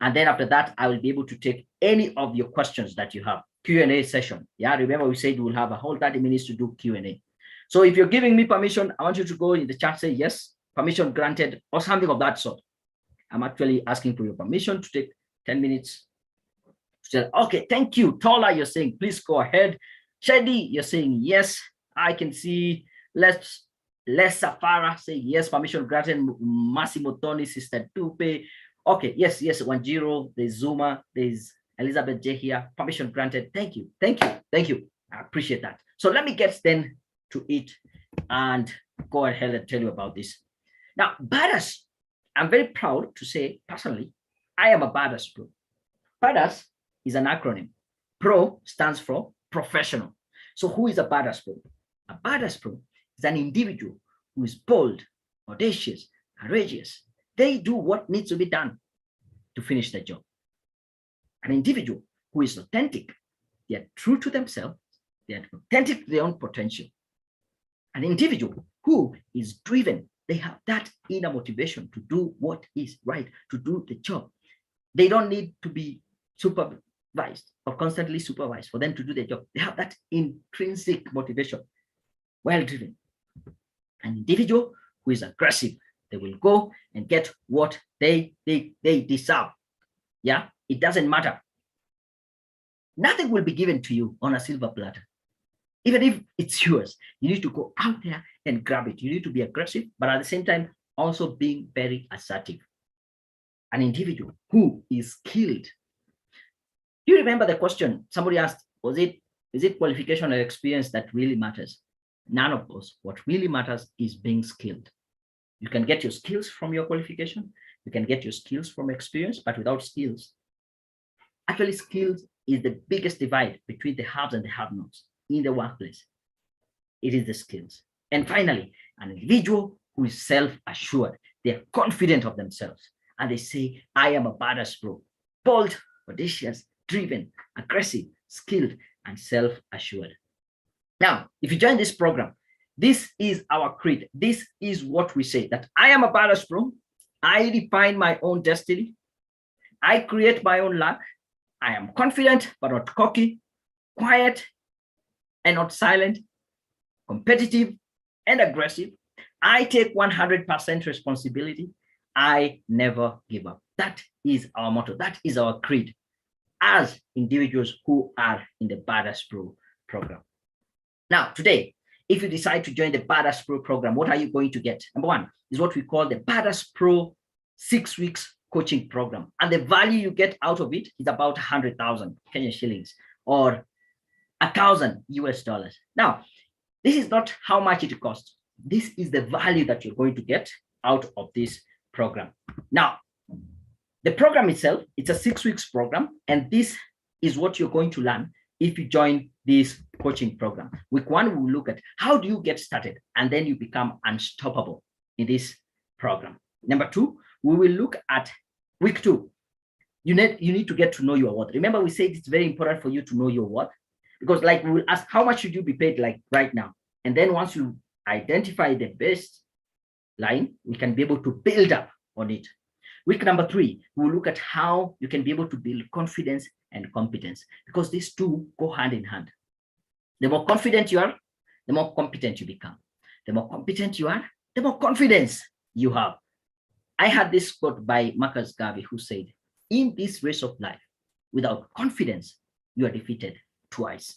And then after that, I will be able to take any of your questions that you have. Q&A session. Yeah, remember we said we'll have a whole 30 minutes to do Q&A. So if you're giving me permission, I want you to go in the chat, say yes, permission granted, or something of that sort. I'm actually asking for your permission to take 10 minutes. Say, okay, thank you. Tola, you're saying, please go ahead. Shady, you're saying yes. I can see. Les Safara say yes, permission granted. Massimo Tony, Sister Dupe. Okay, yes, 10. There's Zuma, there's Elizabeth J here. Permission granted. Thank you. I appreciate that. So let me get then to it and go ahead and tell you about this. Now, PADAS, I'm very proud to say personally, I am a PADAS Pro. PADAS is an acronym. Pro stands for professional. So who is a PADAS Pro? A PADAS Pro is an individual who is bold, audacious, courageous. They do what needs to be done to finish the job. An individual who is authentic, they are true to themselves, they are authentic to their own potential. An individual who is driven, they have that inner motivation to do what is right, to do the job. They don't need to be supervised or constantly supervised for them to do their job. They have that intrinsic motivation, well driven. An individual who is aggressive, they will go and get what they deserve. Yeah, it doesn't matter. Nothing will be given to you on a silver platter. Even if it's yours, you need to go out there and grab it. You need to be aggressive, but at the same time, also being very assertive. An individual who is skilled. Do you remember the question somebody asked, is it qualification or experience that really matters? None of those. What really matters is being skilled. You can get your skills from your qualification. You can get your skills from experience, but without skills. Actually, skills is the biggest divide between the haves and the have-nots in the workplace. It is the skills. And finally, an individual who is self-assured. They're confident of themselves. And they say, I am a badass pro. Bold, audacious, driven, aggressive, skilled, and self-assured. Now, if you join this program, this is our creed. This is what we say, that I am a badass pro. I define my own destiny. I create my own luck. I am confident, but not cocky, quiet and not silent, competitive and aggressive. I take 100% responsibility. I never give up. That is our motto. That is our creed as individuals who are in the Badass Pro program. Now, today, if you decide to join the Badass Pro program, what are you going to get? Number one is what we call the Badass Pro 6 weeks coaching program. And the value you get out of it is about 100,000 Kenyan shillings or 1,000 US dollars. Now, this is not how much it costs. This is the value that you're going to get out of this program. Now, the program itself, it's a 6 weeks program, and this is what you're going to learn if you join this coaching program. Week one, we will look at how do you get started, and then you become unstoppable in this program. Number two, we will look at week two. You need to get to know your worth. Remember, we said it's very important for you to know your worth, because like we will ask, how much should you be paid like right now? And then once you identify the best line, we can be able to build up on it. Week number three, we'll look at how you can be able to build confidence and competence, because these two go hand in hand. The more confident you are, the more competent you become. The more competent you are, the more confidence you have. I had this quote by Marcus Garvey, who said, in this race of life, without confidence, you are defeated twice.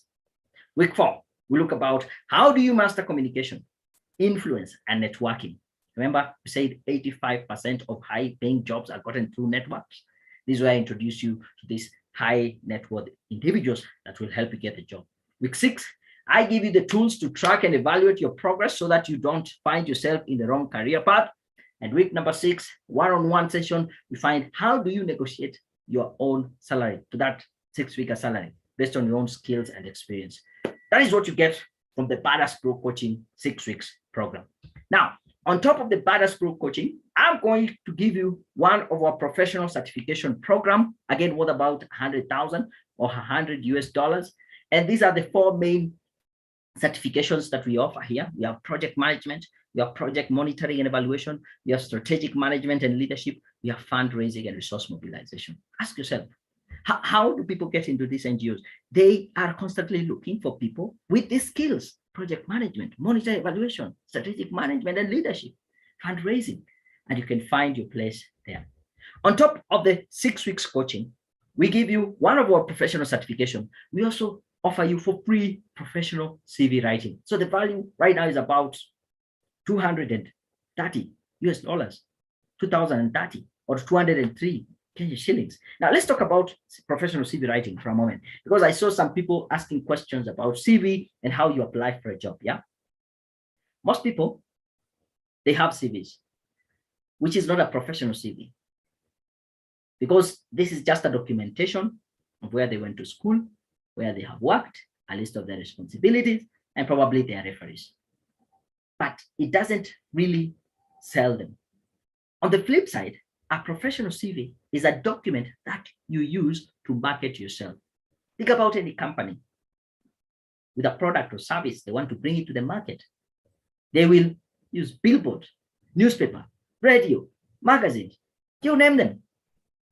Week four, we look about how do you master communication, influence, and networking. Remember, we said 85% of high-paying jobs are gotten through networks. This is where I introduce you to these high net worth individuals that will help you get the job. Week six, I give you the tools to track and evaluate your progress so that you don't find yourself in the wrong career path. And week number six, one-on-one session, we find how do you negotiate your own salary to that 6-figure salary based on your own skills and experience. That is what you get from the Badass Pro Coaching 6 weeks program. Now, on top of the Badass Pro Coaching, I'm going to give you one of our professional certification program, again, worth about 100,000 or 100 US dollars. And these are the 4 main certifications that we offer here. We have project management, we have project monitoring and evaluation, we have strategic management and leadership, we have fundraising and resource mobilization. Ask yourself, how do people get into these NGOs? They are constantly looking for people with these skills: project management, monitoring, evaluation, strategic management and leadership, fundraising, and you can find your place there. On top of the 6 weeks coaching, we give you one of our professional certification. We also offer you for free professional CV writing. So the value right now is about 230 US dollars, 2030 or 203 Kenya shillings. Now let's talk about professional CV writing for a moment, because I saw some people asking questions about CV and how you apply for a job. Yeah, most people, they have CVs, which is not a professional CV, because this is just a documentation of where they went to school, where they have worked, a list of their responsibilities, and probably their referees. But it doesn't really sell them. On the flip side, a professional CV is a document that you use to market yourself. Think about any company with a product or service, they want to bring it to the market. They will use billboard, newspaper, radio, magazines, you name them.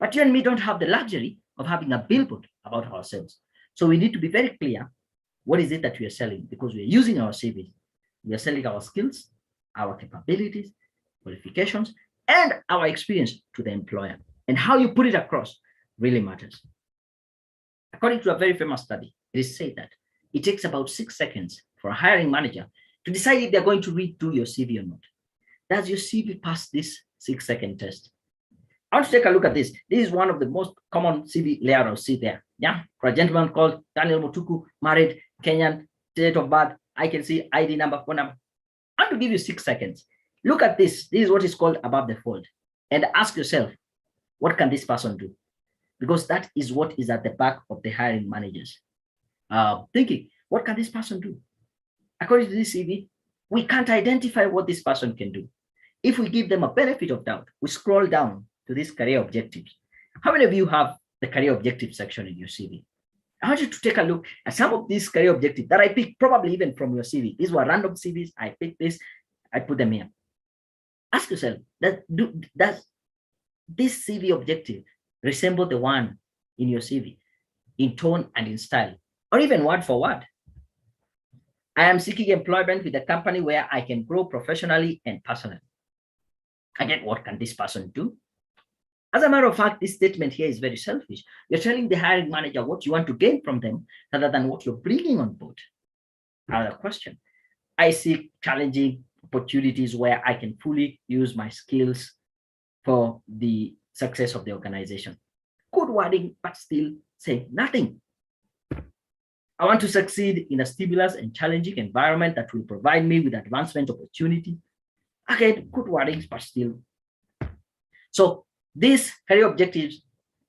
But you and me don't have the luxury of having a billboard about ourselves. So we need to be very clear, what is it that we are selling? Because we are using our CV. We are selling our skills, our capabilities, qualifications, and our experience to the employer. And how you put it across really matters. According to a very famous study, it is said that it takes about 6 seconds for a hiring manager to decide if they're going to read through your CV or not. Does your CV pass this 6-second test? I want to take a look at this. This is one of the most common CV layout I'll see there. Yeah, for a gentleman called Daniel Mutuku, married, Kenyan, date of birth, I can see ID number, phone number. I want to give you 6 seconds. Look at this. This is what is called above the fold. And ask yourself, what can this person do? Because that is what is at the back of the hiring managers. Thinking, what can this person do? According to this CV, we can't identify what this person can do. If we give them a benefit of doubt, we scroll down to these career objectives. How many of you have the career objective section in your CV? I want you to take a look at some of these career objectives that I picked probably even from your CV. These were random CVs. I picked this, I put them here. Ask yourself, does this CV objective resemble the one in your CV in tone and in style, or even word for word? I am seeking employment with a company where I can grow professionally and personally. Again, what can this person do? As a matter of fact, this statement here is very selfish. You're telling the hiring manager what you want to gain from them rather than what you're bringing on board. Another question. I seek challenging opportunities where I can fully use my skills for the success of the organization. Good wording, but still say nothing. I want to succeed in a stimulus and challenging environment that will provide me with advancement opportunity. Again, good wording, but still. So these career objectives,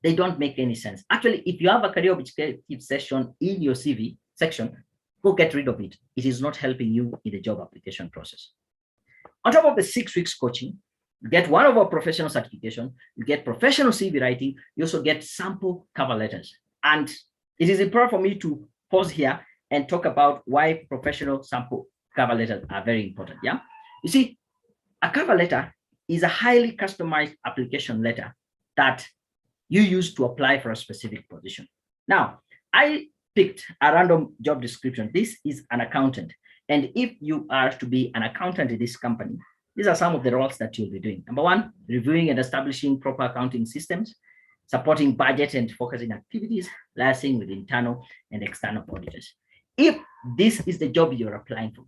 they don't make any sense. Actually, if you have a career objective section in your CV section, go get rid of it. It is not helping you in the job application process. On top of the 6 weeks coaching, you get one of our professional certification, you get professional CV writing, you also get sample cover letters. And it is important for me to pause here and talk about why professional sample cover letters are very important. Yeah, you see, a cover letter is a highly customized application letter that you use to apply for a specific position. Now, I picked a random job description. This is an accountant. And if you are to be an accountant in this company, these are some of the roles that you'll be doing. Number one, reviewing and establishing proper accounting systems, supporting budget and focusing activities, liaising with internal and external auditors. If this is the job you're applying for,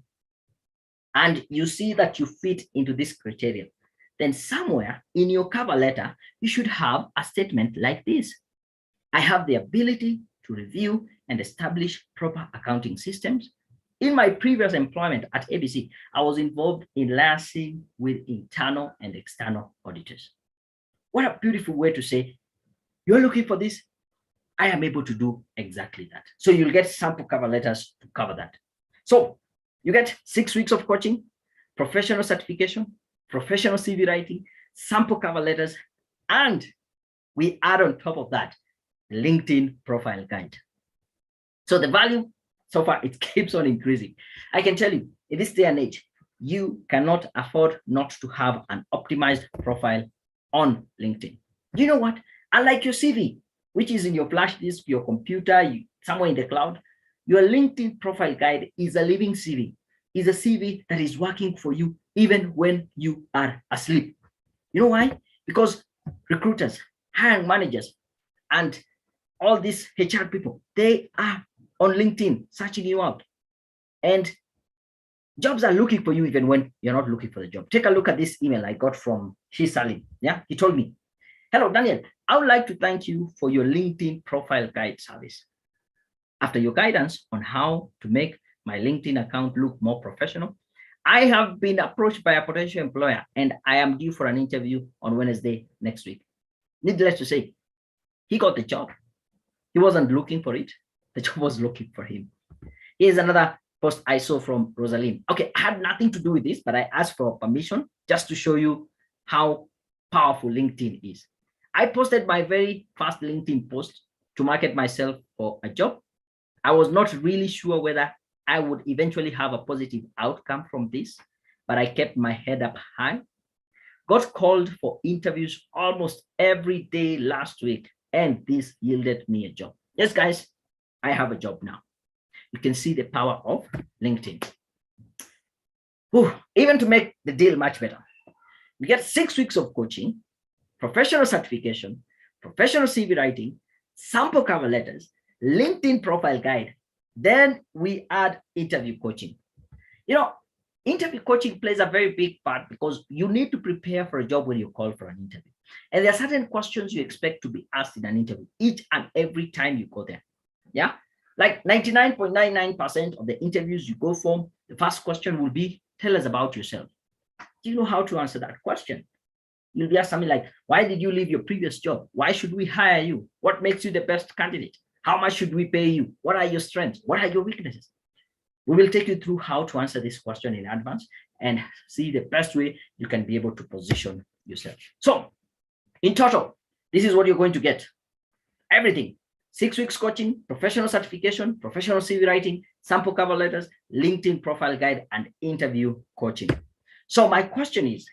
and you see that you fit into this criteria, then somewhere in your cover letter, you should have a statement like this. I have the ability to review and establish proper accounting systems. In my previous employment at ABC, I was involved in liaising with internal and external auditors. What a beautiful way to say, you're looking for this, I am able to do exactly that. So you'll get sample cover letters to cover that. So you get 6 weeks of coaching, professional certification, professional CV writing, sample cover letters, and we add on top of that, LinkedIn profile guide. So the value so far, it keeps on increasing. I can tell you, in this day and age, you cannot afford not to have an optimized profile on LinkedIn. Do you know what? Unlike your CV, which is in your flash disk, your computer, somewhere in the cloud, your LinkedIn profile guide is a living CV, is a CV that is working for you even when you are asleep. You know why? Because recruiters, hiring managers, and all these HR people, they are on LinkedIn searching you out. And jobs are looking for you even when you're not looking for the job. Take a look at this email I got from Shisalim. Yeah, he told me, hello, Daniel, I would like to thank you for your LinkedIn profile guide service. After your guidance on how to make my LinkedIn account look more professional, I have been approached by a potential employer and I am due for an interview on Wednesday next week. Needless to say, he got the job. He wasn't looking for it. The job was looking for him. Here's another post I saw from Rosalind. Okay, I had nothing to do with this, but I asked for permission just to show you how powerful LinkedIn is. I posted my very first LinkedIn post to market myself for a job. I was not really sure whether I would eventually have a positive outcome from this, but I kept my head up high. Got called for interviews almost every day last week, and this yielded me a job. Yes, guys, I have a job now. You can see the power of LinkedIn. Whew, even to make the deal much better, we get 6 weeks of coaching, professional certification, professional CV writing, sample cover letters, LinkedIn profile guide. Then we add interview coaching. You know, interview coaching plays a very big part because you need to prepare for a job when you call for an interview. And there are certain questions you expect to be asked in an interview each and every time you go there. Yeah, like 99.99% of the interviews you go for, the first question will be, tell us about yourself. Do you know how to answer that question? You'll be asked something like, why did you leave your previous job? Why should we hire you? What makes you the best candidate? How much should we pay you? What are your strengths? What are your weaknesses? We will take you through how to answer this question in advance and see the best way you can be able to position yourself. So in total, this is what you're going to get. Everything: 6 weeks coaching, professional certification, professional CV writing, sample cover letters, LinkedIn profile guide, and interview coaching. So my question is,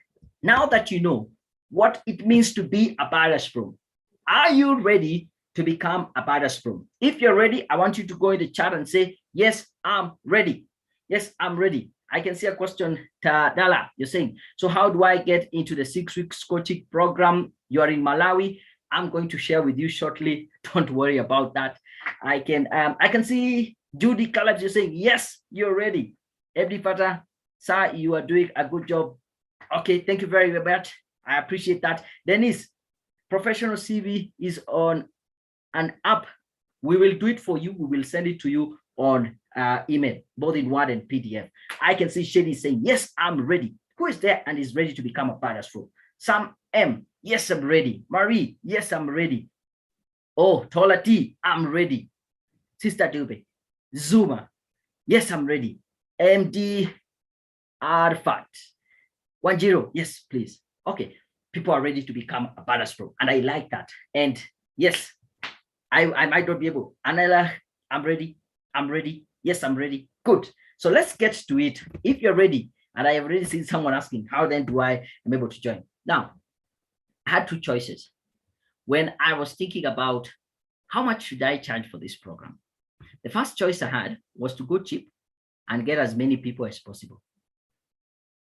now that you know what it means to be a badass pro, are you ready to become a badass pro? If you're ready, I want you to go in the chat and say, yes, I'm ready. Yes, I'm ready. I can see a question, Dala, you're saying, so how do I get into the 6 weeks coaching program? You are in Malawi. I'm going to share with you shortly. Don't worry about that. I can see Judy Calebs, you're saying, yes, you're ready. Ebdi Pata, sir, you are doing a good job. Okay, thank you very much. I appreciate that. Dennis, professional CV is on an app. We will do it for you. We will send it to you on email, both in Word and PDF. I can see Shady saying, yes, I'm ready. Who is there and is ready to become a badass pro? Sam M, yes, I'm ready. Marie, yes, I'm ready. Oh, Tola T, I'm ready. Sister Dube, Zuma, yes, I'm ready. MD Arfat, 10, yes, please. Okay, people are ready to become a badass pro, and I like that. And yes, I might not be able. Anela, I'm ready. I'm ready. Yes, I'm ready. Good. So let's get to it. If you're ready, and I have already seen someone asking, how then do I am able to join? Now, I had two choices when I was thinking about how much should I charge for this program. The first choice I had was to go cheap and get as many people as possible.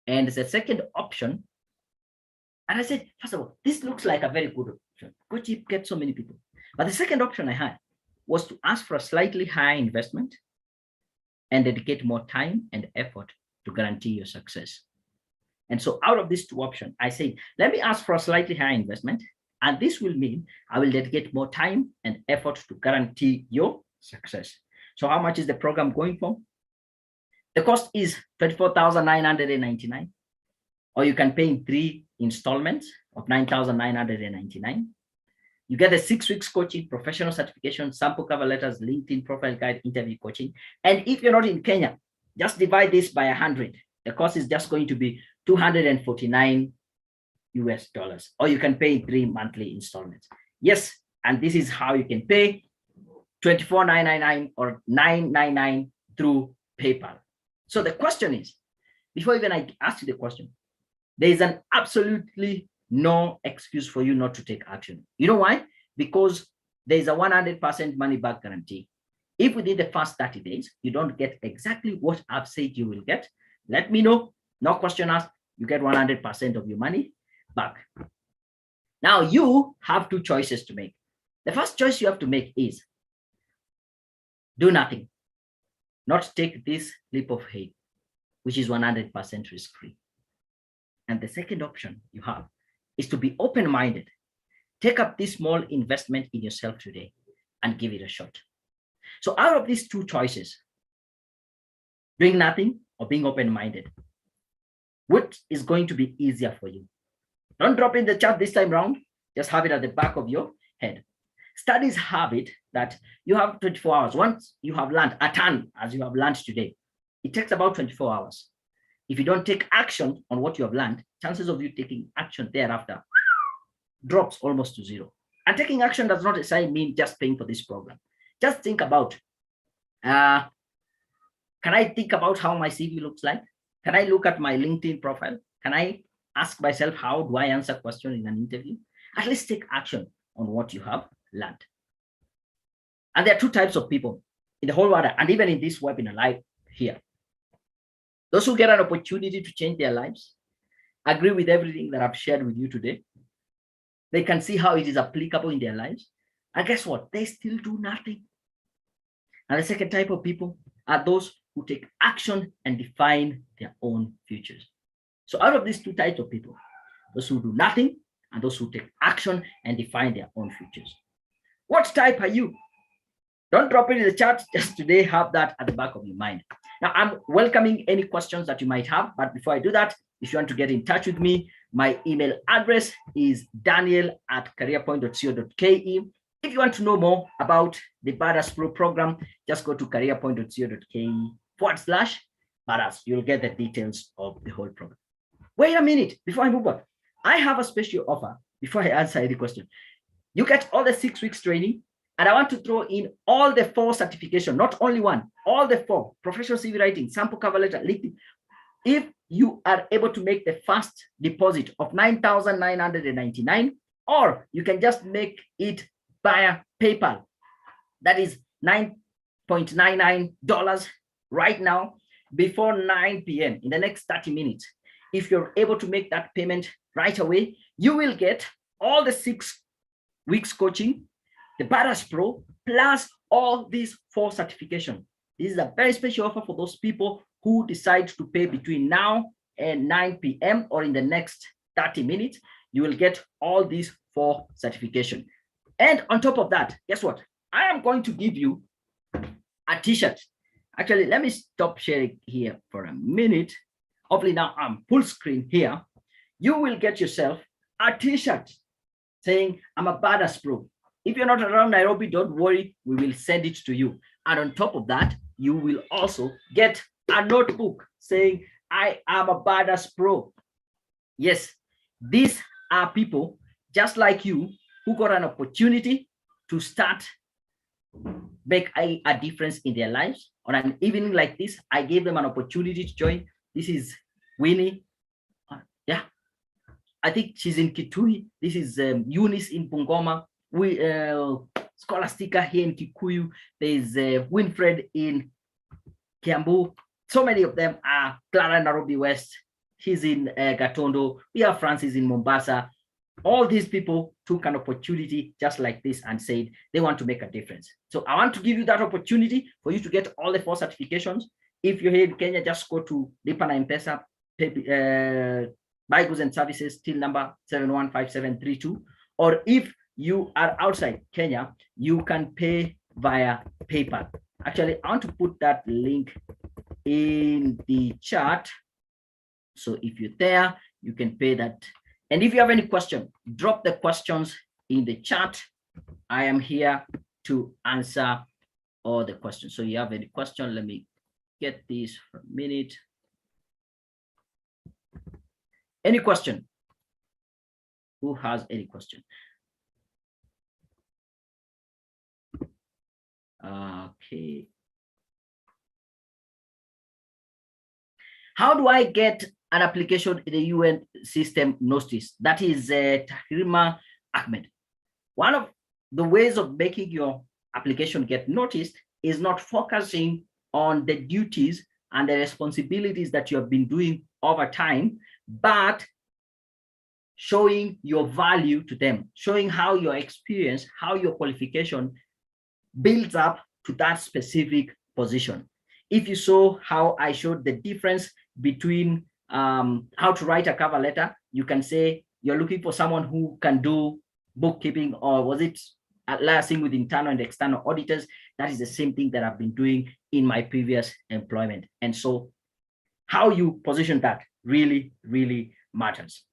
And the second option, and I said, first of all, this looks like a very good option. Go cheap, get so many people. But the second option I had was to ask for a slightly higher investment and dedicate more time and effort to guarantee your success. And so out of these two options, I say, let me ask for a slightly higher investment. And this will mean I will dedicate more time and effort to guarantee your success. So how much is the program going for? The cost is $24,999, or you can pay in 3 installments of $9,999. You get the 6 weeks coaching, professional certification, sample cover letters, LinkedIn profile guide, interview coaching. And if you're not in Kenya, just divide this by 100. The cost is just going to be $249 US, or you can pay in 3 monthly installments. Yes, and this is how you can pay $24,999 or $999 through PayPal. So the question is, before even I ask you the question, there is an absolutely no excuse for you not to take action. You know why? Because there is a 100% money back guarantee. If within the first 30 days, you don't get exactly what I've said you will get, let me know. No question asked. You get 100% of your money back. Now you have 2 choices to make. The first choice you have to make is do nothing, not take this leap of faith, which is 100% risk-free. And the second option you have is to be open-minded. Take up this small investment in yourself today and give it a shot. So out of these 2 choices, doing nothing or being open-minded, what is going to be easier for you? Don't drop in the chat this time around. Just have it at the back of your head. Studies have it that you have 24 hours. Once you have learned a ton, as you have learned today, it takes about 24 hours. If you don't take action on what you have learned, chances of you taking action thereafter drops almost to 0. And taking action does not necessarily mean just paying for this program. Just think about, can I think about how my CV looks like? Can I look at my LinkedIn profile? Can I ask myself, how do I answer questions in an interview? At least take action on what you have learned. And there are 2 types of people in the whole world, and even in this webinar live here. Those who get an opportunity to change their lives, agree with everything that I've shared with you today. They can see how it is applicable in their lives. And guess what? They still do nothing. And the second type of people are those who take action and define their own futures. So out of these 2 types of people, those who do nothing and those who take action and define their own futures. What type are you? Don't drop it in the chat. Just today, have that at the back of your mind. Now, I'm welcoming any questions that you might have. But before I do that, if you want to get in touch with me, my email address is daniel@careerpoint.co.ke. If you want to know more about the Badass Pro program, just go to careerpoint.co.ke /badass. You'll get the details of the whole program. Wait a minute, before I move on, I have a special offer before I answer any question. You get all the 6 weeks training, and I want to throw in all the 4 certification, not only one, all the 4: professional CV writing, sample cover letter, LinkedIn. If you are able to make the first deposit of $9,999, or you can just make it via PayPal, that is $9.99 right now before 9 p.m. in the next 30 minutes. If you're able to make that payment right away, you will get all the 6 weeks coaching, the Badass Pro, plus all these 4 certifications. This is a very special offer for those people who decide to pay between now and 9 p.m. or in the next 30 minutes. You will get all these 4 certifications. And on top of that, guess what? I am going to give you a t-shirt. Actually, let me stop sharing here for a minute. Hopefully now I'm full screen here. You will get yourself a t-shirt saying, I'm a Badass Pro. If you're not around Nairobi, don't worry, we will send it to you. And on top of that, you will also get a notebook saying, I am a Badass Pro. Yes, these are people just like you who got an opportunity to start make a difference in their lives. On an evening like this, I gave them an opportunity to join. This is Winnie. Yeah, I think she's in Kitui. This is Eunice in Bungoma. We Scholastica here in Kikuyu. There's Winfred in Kiambu. So many of them are Clara Nairobi West. She's in Gatondo. We have Francis in Mombasa. All these people took an opportunity just like this and said they want to make a difference. So I want to give you that opportunity for you to get all the 4 certifications. If you're here in Kenya, just go to Lipa na M-Pesa, buy goods and services, till number 715732. Or if you are outside Kenya, you can pay via PayPal. Actually, I want to put that link in the chat. So if you're there, you can pay that. And if you have any question, drop the questions in the chat. I am here to answer all the questions. So you have any question, let me get this for a minute. Any question? Who has any question? Okay. How do I get an application in the UN system notice? That is Tahrima Ahmed. One of the ways of making your application get noticed is not focusing on the duties and the responsibilities that you have been doing over time, but showing your value to them, showing how your experience, how your qualification builds up to that specific position. If you saw how I showed the difference between how to write a cover letter, you can say you're looking for someone who can do bookkeeping, or was it liaising with internal and external auditors? That is the same thing that I've been doing in my previous employment. And so how you position that really, really matters.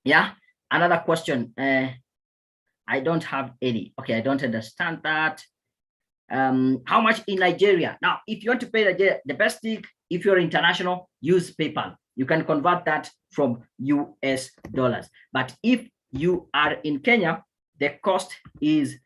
Yeah, another question. I don't have any. Okay, I don't understand that. How much in Nigeria? Now, if you want to pay Nigeria, the best thing, if you're international, use PayPal. You can convert that from US dollars. But if you are in Kenya, the cost is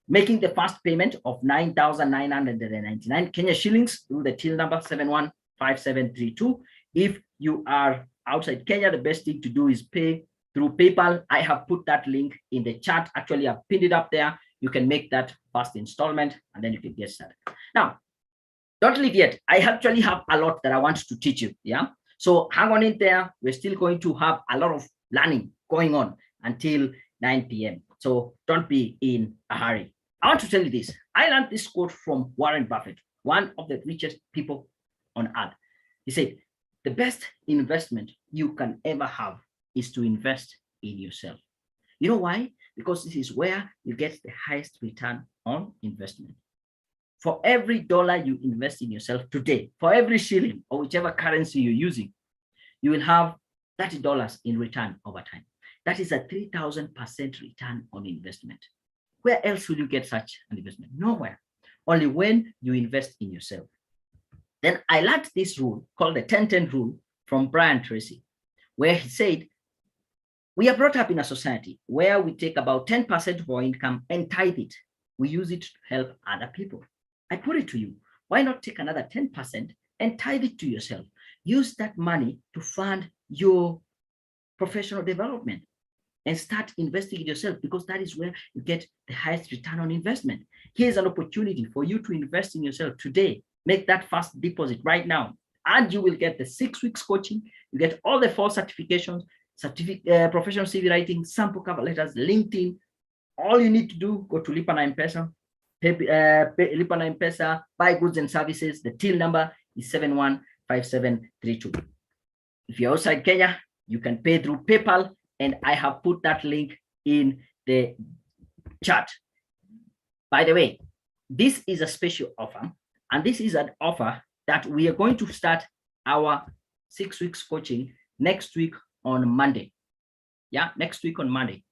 making the first payment of 9,999 Kenya shillings through the till number 715732. If you are outside Kenya, the best thing to do is pay through PayPal. I have put that link in the chat. Actually, I've pinned it up there. You can make that first installment and then you can get started. Now, don't leave yet. I actually have a lot that I want to teach you. Yeah. So hang on in there. We're still going to have a lot of learning going on until 9 p.m. So don't be in a hurry. I want to tell you this. I learned this quote from Warren Buffett, one of the richest people on earth. He said, the best investment you can ever have is to invest in yourself. You know why? Because this is where you get the highest return on investment. For every dollar you invest in yourself today, for every shilling or whichever currency you're using, you will have $30 in return over time. That is a 3,000% return on investment. Where else will you get such an investment? Nowhere. Only when you invest in yourself. Then I learned this rule called the 10-10 rule from Brian Tracy, where he said, we are brought up in a society where we take about 10% of our income and tithe it. We use it to help other people. I put it to you, why not take another 10% and tithe it to yourself? Use that money to fund your professional development and start investing in yourself, because that is where you get the highest return on investment. Here's an opportunity for you to invest in yourself today. Make that first deposit right now, and you will get the 6 weeks coaching. You get all the 4 certifications, professional CV writing, sample cover letters, LinkedIn. All you need to do, go to Lipa na M-Pesa, Lipa na M-Pesa, buy goods and services. The till number is 715732. If you're outside Kenya, you can pay through PayPal, and I have put that link in the chat. By the way, this is a special offer, and this is an offer that we are going to start our 6 weeks coaching next week on Monday. Yeah, next week on Monday.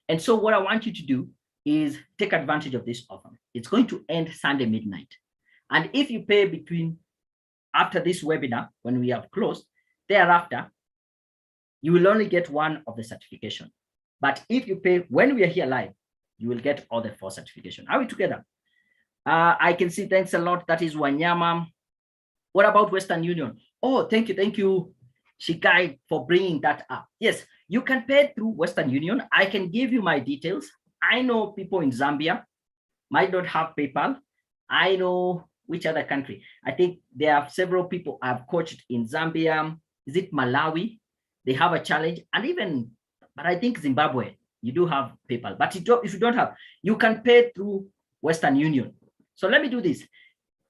And so what I want you to do is take advantage of this offer. It's going to end Sunday midnight. And if you pay after this webinar, when we have closed, thereafter, you will only get one of the certification. But if you pay when we are here live, you will get all the 4 certification. Are we together? I can see, thanks a lot. That is Wanyama. What about Western Union? Oh, thank you, Shikai, for bringing that up. Yes, you can pay through Western Union. I can give you my details. I know people in Zambia might not have PayPal. I know which other country. I think there are several people I've coached in Zambia. Is it Malawi? They have a challenge, and even, but I think Zimbabwe, you do have PayPal. But if you don't have, you can pay through Western Union. So let me do this.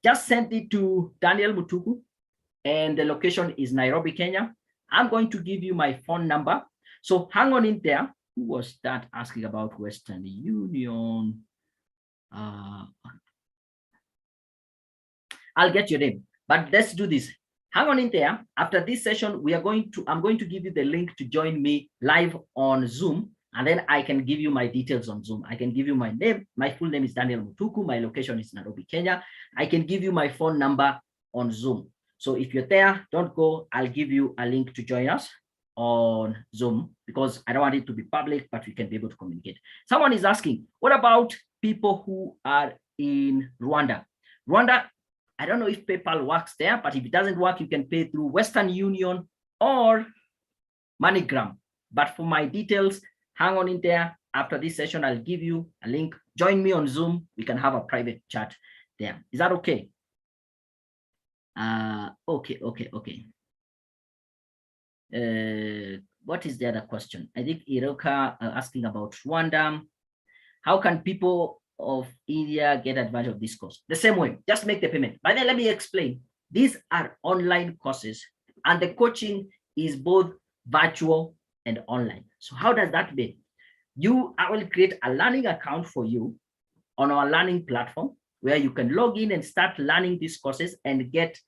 Just send it to Daniel Mutuku, and the location is Nairobi, Kenya. I'm going to give you my phone number. So hang on in there. Who was that asking about Western Union? I'll get your name, but let's do this. Hang on in there. After this session, I'm going to give you the link to join me live on Zoom, and then I can give you my details on Zoom. I can give you my name. My full name is Daniel Mutuku. My location is Nairobi, Kenya. I can give you my phone number on Zoom. So if you're there, don't go. I'll give you a link to join us on Zoom, because I don't want it to be public, but we can be able to communicate. Someone is asking, what about people who are in Rwanda? Rwanda, I don't know if PayPal works there, but if it doesn't work, you can pay through Western Union or MoneyGram. But for my details, hang on in there. After this session, I'll give you a link. Join me on Zoom. We can have a private chat there. Is that okay? Okay. What is the other question? I think Iroka asking about Rwanda. How can people of India get advantage of this course? The same way, just make the payment. But then let me explain. These are online courses, and the coaching is both virtual and online. So how does that mean? I will create a learning account for you on our learning platform, where you can log in and start learning these courses and get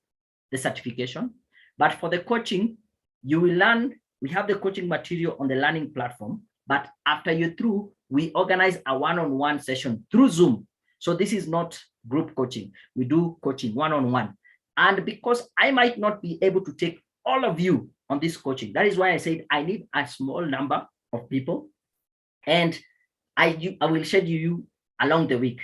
the certification. But for the coaching, you will learn, we have the coaching material on the learning platform, but after you're through, we organize a one-on-one session through Zoom. So this is not group coaching. We do coaching one-on-one. And because I might not be able to take all of you on this coaching, that is why I said I need a small number of people, and I will schedule you along the week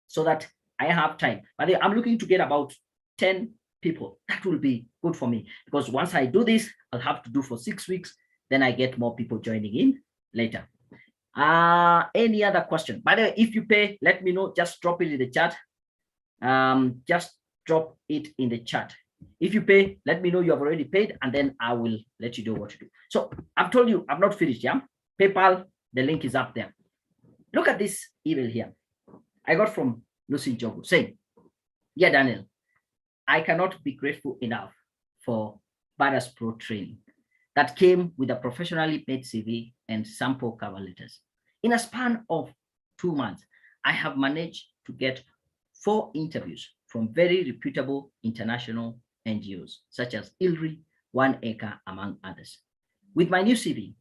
so that I have time. But I'm looking to get about 10 people. That will be good for me, because once I do this, I'll have to do for 6 weeks. Then I get more people joining in later. Any other question? By the way, if you pay, let me know. Just drop it in the chat. Just drop it in the chat. If you pay, let me know you have already paid, and then I will let you know what to do. So I've told you I've not finished. Yeah, PayPal, the link is up there. Look at this email here. I got from Lucy Jogu saying, "Yeah, Daniel, I cannot be grateful enough for Badass Pro training that came with a professionally made CV and sample cover letters. In a span of 2 months, I have managed to get 4 interviews from very reputable international NGOs, such as ILRI, 1 Acre, among others. With my new CV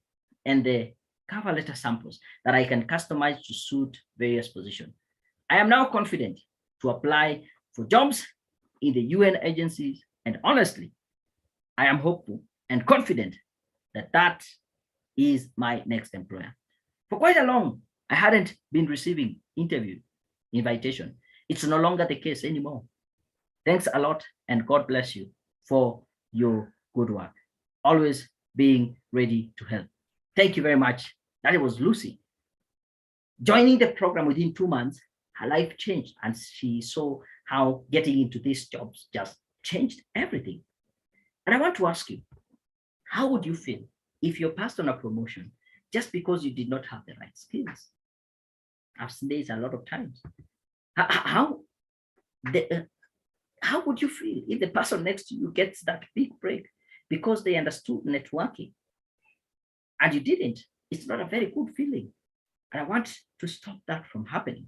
and the cover letter samples that I can customize to suit various positions, I am now confident to apply for jobs in the UN agencies. And honestly, I am hopeful and confident that that is my next employer. For quite a long, I hadn't been receiving interview invitation. It's no longer the case anymore. Thanks a lot, and God bless you for your good work. Always being ready to help. Thank you very much. That was Lucy. Joining the program within 2 months, her life changed, and she saw how getting into these jobs just changed everything. And I want to ask you, how would you feel if you're passed on a promotion just because you did not have the right skills? I've seen this a lot of times. How would you feel if the person next to you gets that big break because they understood networking and you didn't? It's not a very good feeling. And I want to stop that from happening.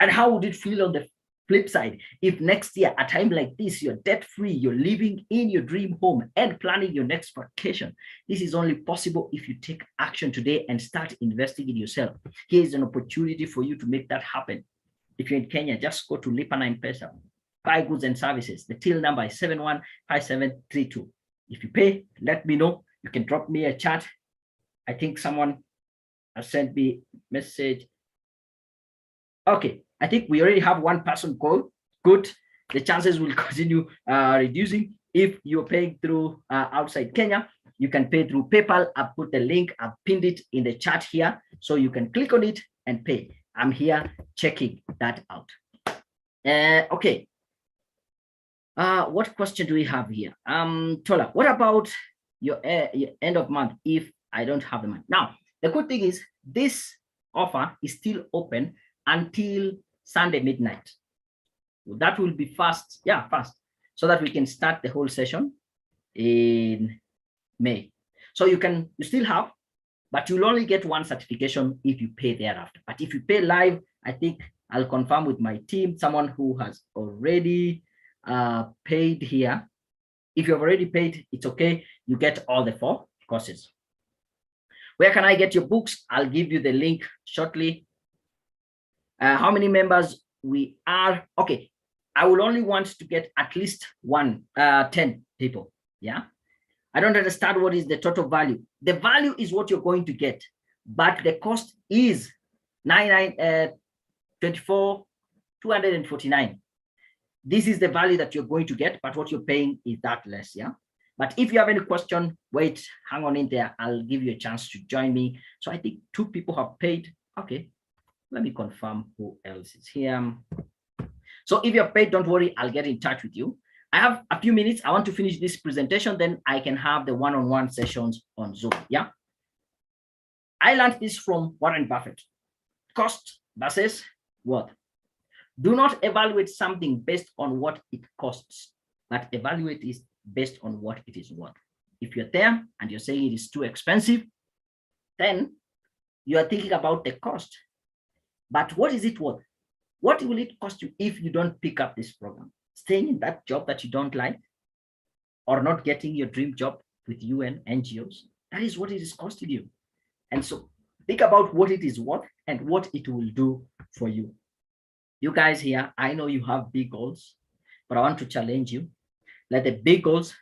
And how would it feel on the flip side if next year, a time like this, you're debt-free, you're living in your dream home and planning your next vacation? This is only possible if you take action today and start investing in yourself. Here's an opportunity for you to make that happen. If you're in Kenya, just go to Lipa na M-Pesa, buy goods and services. The till number is 715732. If you pay, let me know. You can drop me a chat. I think someone has sent me a message. Okay, I think we already have one person call. Good. The chances will continue reducing. If you're paying through outside Kenya, you can pay through PayPal. I've put the link, I've pinned it in the chat here, so you can click on it and pay. I'm here checking that out. Okay. What question do we have here? Tola, what about your end of month if I don't have the money? Now, the good thing is this offer is still open until Sunday midnight. That will be fast, fast, so that we can start the whole session in May. So you still have, but you'll only get one certification if you pay thereafter. But if you pay live, I think I'll confirm with my team, someone who has already paid here. If you've already paid, it's okay. You get all the 4 courses. Where can I get your books? I'll give you the link shortly. How many members we are? Okay, I will only want to get at least 10 people. Yeah, I don't understand what is the total value. The value is what you're going to get, but the cost is 249. This is the value that you're going to get, but what you're paying is that less. Yeah. But if you have any question, wait, hang on in there. I'll give you a chance to join me. So I think 2 people have paid. Okay. Let me confirm who else is here. So if you're paid, don't worry, I'll get in touch with you. I have a few minutes. I want to finish this presentation, then I can have the one-on-one sessions on Zoom. Yeah. I learned this from Warren Buffett. Cost versus worth. Do not evaluate something based on what it costs, but evaluate it based on what it is worth. If you're there and you're saying it is too expensive, then you are thinking about the cost. But what is it worth? What will it cost you if you don't pick up this program? Staying in that job that you don't like, or not getting your dream job with UN, NGOs? That is what it is costing you. And so think about what it is worth and what it will do for you. You guys here, I know you have big goals, but I want to challenge you. Let the big goals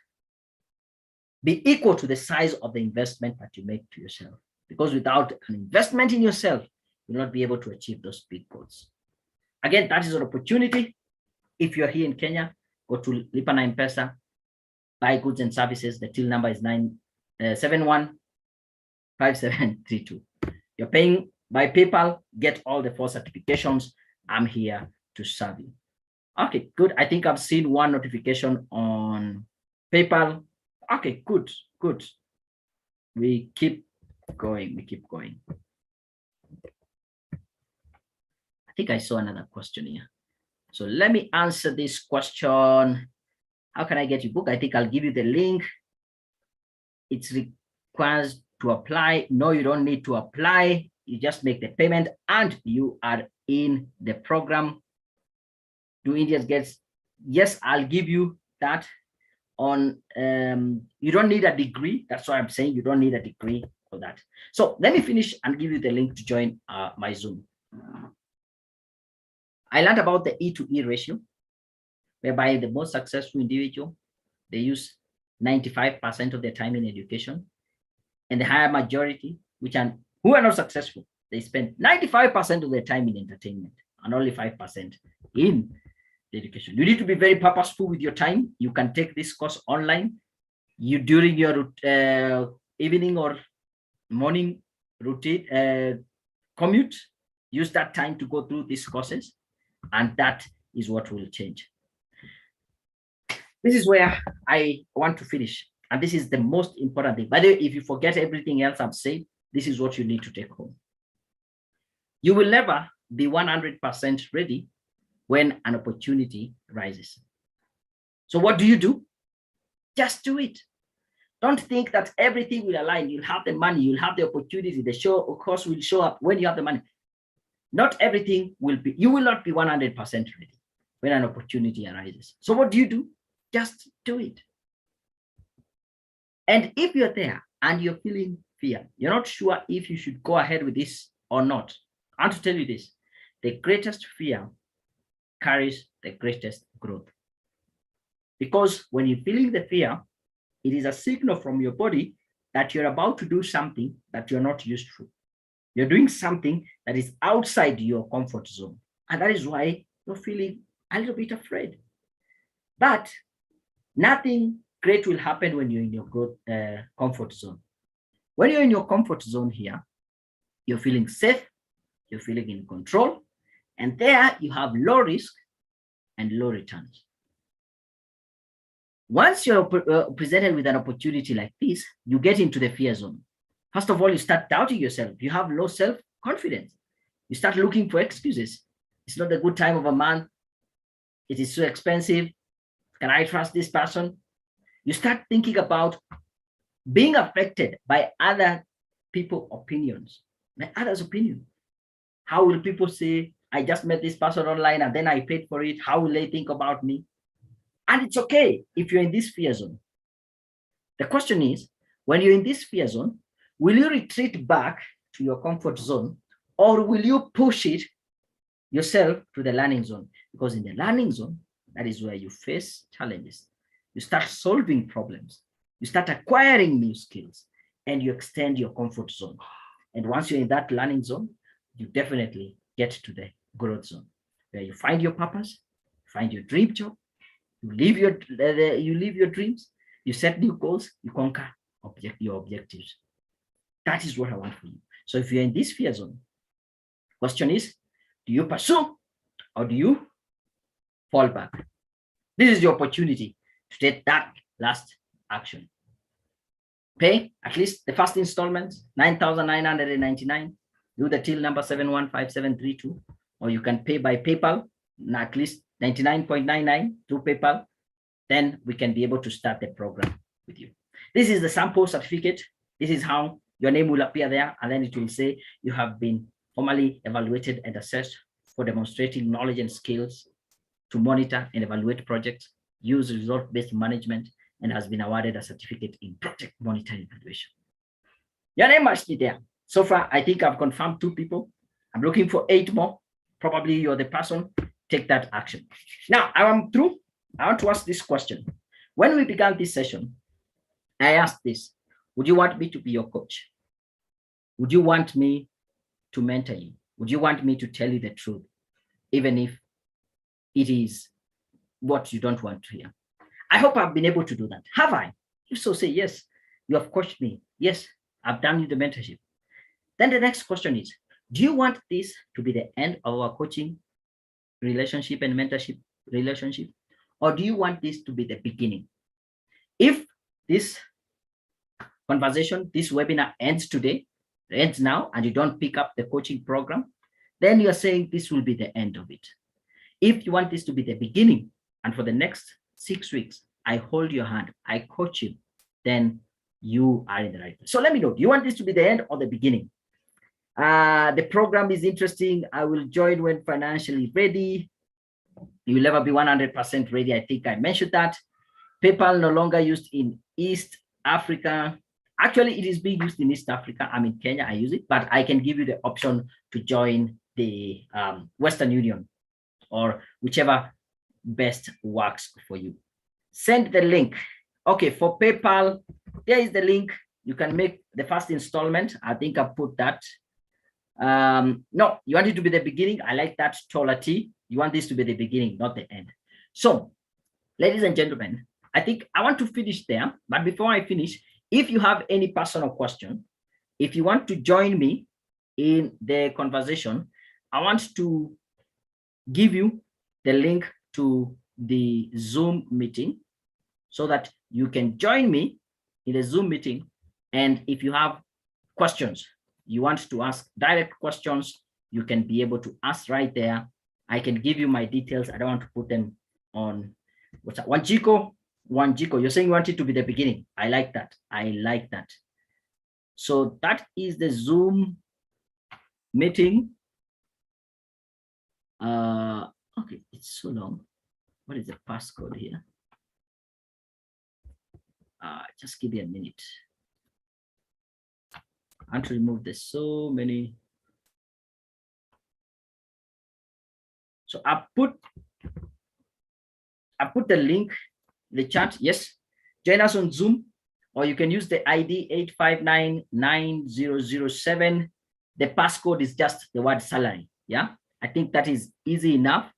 be equal to the size of the investment that you make to yourself. Because without an investment in yourself, you'll not be able to achieve those big goals. Again, that is an opportunity. If you're here in Kenya, go to Lipa na M-Pesa, buy goods and services. The till number is 715732. You're paying by PayPal, get all the 4 certifications. I'm here to serve you. Okay, good. I think I've seen one notification on PayPal. Okay, good, good. We keep going, I think I saw another question here. So let me answer this question. How can I get your book? I think I'll give you the link. It's requires to apply. No, you don't need to apply. You just make the payment and you are in the program. Do Indians get? Yes, I'll give you that on, you don't need a degree. That's why I'm saying you don't need a degree for that. So let me finish and give you the link to join my Zoom. I learned about the E to E ratio. whereby the most successful individual, they use 95% of their time in education, and the higher majority, who are not successful, they spend 95% of their time in entertainment and only 5% in education. You need to be very purposeful with your time. You can take this course online. You during your evening or morning routine commute, use that time to go through these courses, and that is what will change. This is where I want to finish, and this is the most important thing. By the way, if you forget everything else I've said, this is what you need to take home. You will never be 100% ready when an opportunity rises. So what do? Just do it. Don't think that everything will align. You'll have the money, you'll have the opportunity, the show, of course, will show up when you have the money. Not everything will be, you will not be 100% ready when an opportunity arises. So what do? Just do it. And if you're there and you're feeling fear, you're not sure if you should go ahead with this or not, I want to tell you this: the greatest fear carries the greatest growth. Because when you're feeling the fear, it is a signal from your body that you're about to do something that you're not used to. You're doing something that is outside your comfort zone. And that is why you're feeling a little bit afraid. But nothing great will happen when you're in your comfort zone. When you're in your comfort zone here, you're feeling safe, you're feeling in control, and there you have low risk and low returns. Once you're presented with an opportunity like this, you get into the fear zone. First of all, you start doubting yourself. You have low self-confidence. You start looking for excuses. It's not a good time of a month. It is so expensive. Can I trust this person? You start thinking about being affected by other people's opinions, by others' opinion. How will people say, I just met this person online and then I paid for it? How will they think about me? And it's okay if you're in this fear zone. The question is, when you're in this fear zone, will you retreat back to your comfort zone, or will you push it yourself to the learning zone? Because in the learning zone, that is where you face challenges. You start solving problems. You start acquiring new skills, and you extend your comfort zone. And once you're in that learning zone, you definitely get to the growth zone, where you find your purpose, find your dream job, you live your dreams, you set new goals, you conquer your objectives. That is what I want for you. So if you're in this fear zone, question is, do you pursue or do you fall back? This is your opportunity to take that last action. Pay at least the first installment, 9,999. Do the till number 715732, or you can pay by PayPal, at least 99.99 through PayPal. Then we can be able to start the program with you. This is the sample certificate. This is how your name will appear there, and then it will say you have been formally evaluated and assessed for demonstrating knowledge and skills to monitor and evaluate projects, use result-based management, and has been awarded a certificate in project monitoring evaluation. Your name must be there. So far, I think I've confirmed 2 people. I'm looking for 8 more. Probably you're the person. Take that action. Now, I'm through. I want to ask this question. When we began this session, I asked this: would you want me to be your coach? Would you want me to mentor you? Would you want me to tell you the truth, even if it is what you don't want to hear? I hope I've been able to do that. Have I? If so, say yes. You have coached me. Yes, I've done you the mentorship. Then the next question is, do you want this to be the end of our coaching relationship and mentorship relationship? Or do you want this to be the beginning? If this conversation, this webinar ends today, ends now, and you don't pick up the coaching program, then you're saying this will be the end of it. If you want this to be the beginning, and for the next 6 weeks, I hold your hand, I coach you, then you are in the right place. So let me know, do you want this to be the end or the beginning? The program is interesting. I will join when financially ready. You will never be 100% ready. I think I mentioned that. PayPal no longer used in East Africa. Actually, it is being used in East Africa. I'm in Kenya, I use it, but I can give you the option to join the Western Union or whichever best works for you. Send the link. Okay, for PayPal, there is the link. You can make the first installment. I think I put that. No, you want it to be the beginning. I like that taller T. You want this to be the beginning, not the end. So, ladies and gentlemen, I think I want to finish there. But before I finish, if you have any personal question, if you want to join me in the conversation, I want to give you the link to the Zoom meeting so that you can join me in the Zoom meeting. And if you have questions, you want to ask direct questions, you can be able to ask right there. I can give you my details. I don't want to put them on what's that? Wanjiko, you're saying you want it to be the beginning. I like that. I like that. So that is the Zoom meeting. Okay, it's so long. What is the passcode here? Just give me a minute. I want to remove this so many. So I put the link, the chat. Yes, join us on Zoom, or you can use the ID 8599007. The passcode is just the word salary. Yeah, I think that is easy enough.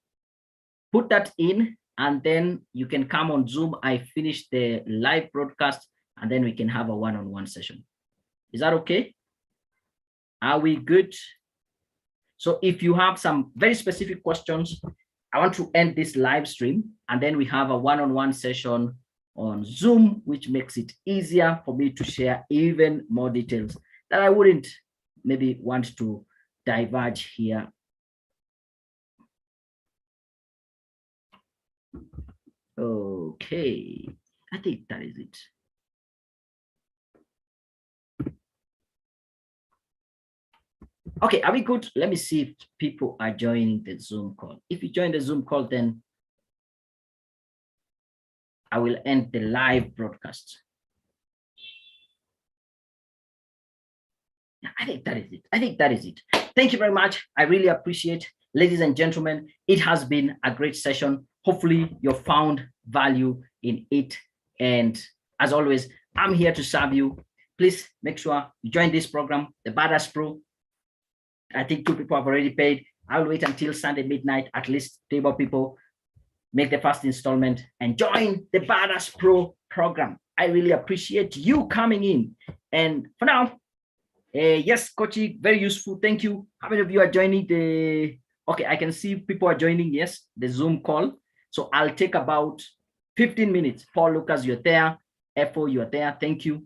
Put that in, and then you can come on Zoom. I finish the live broadcast, and then we can have a one-on-one session. Is that okay? Are we good? So if you have some very specific questions, I want to end this live stream, and then we have a one-on-one session on Zoom, which makes it easier for me to share even more details that I wouldn't maybe want to diverge here. Okay, I think that is it. Okay, are we good? Let me see if people are joining the Zoom call. If you join the Zoom call, then I will end the live broadcast. I think that is it. I think that is it. Thank you very much. I really appreciate, ladies and gentlemen. It has been a great session. Hopefully you found value in it. And as always, I'm here to serve you. Please make sure you join this program, the Badass Pro. I think 2 people have already paid. I'll wait until Sunday midnight, at least 3 more people make the first installment and join the Badass Pro program. I really appreciate you coming in. And for now, yes, Kochi, very useful. Thank you. How many of you are joining the, okay, I can see people are joining, yes, the Zoom call. So I'll take about 15 minutes. Paul Lucas, you're there. FO, you're there. Thank you.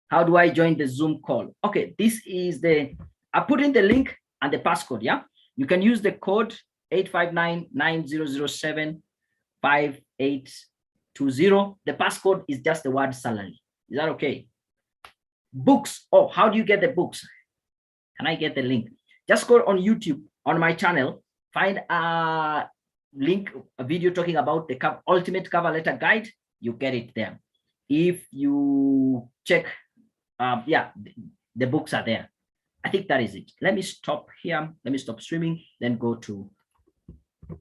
How do I join the Zoom call? Okay, this is the, I put in the link and the passcode, yeah? You can use the code 85990075820. The passcode is just the word salary. Is that okay? Books. Oh, how do you get the books? Can I get the link? Just go on YouTube, on my channel, find a link, a video talking about the ultimate cover letter guide. You get it there. If you check, yeah, the books are there. I think that is it. Let me stop here. Let me stop streaming, then go to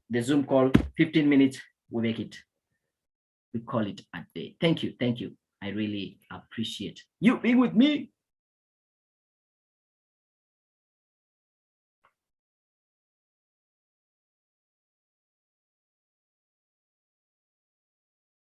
the Zoom call. 15 minutes, we make it. We call it a day. Thank you. Thank you. I really appreciate you being with me.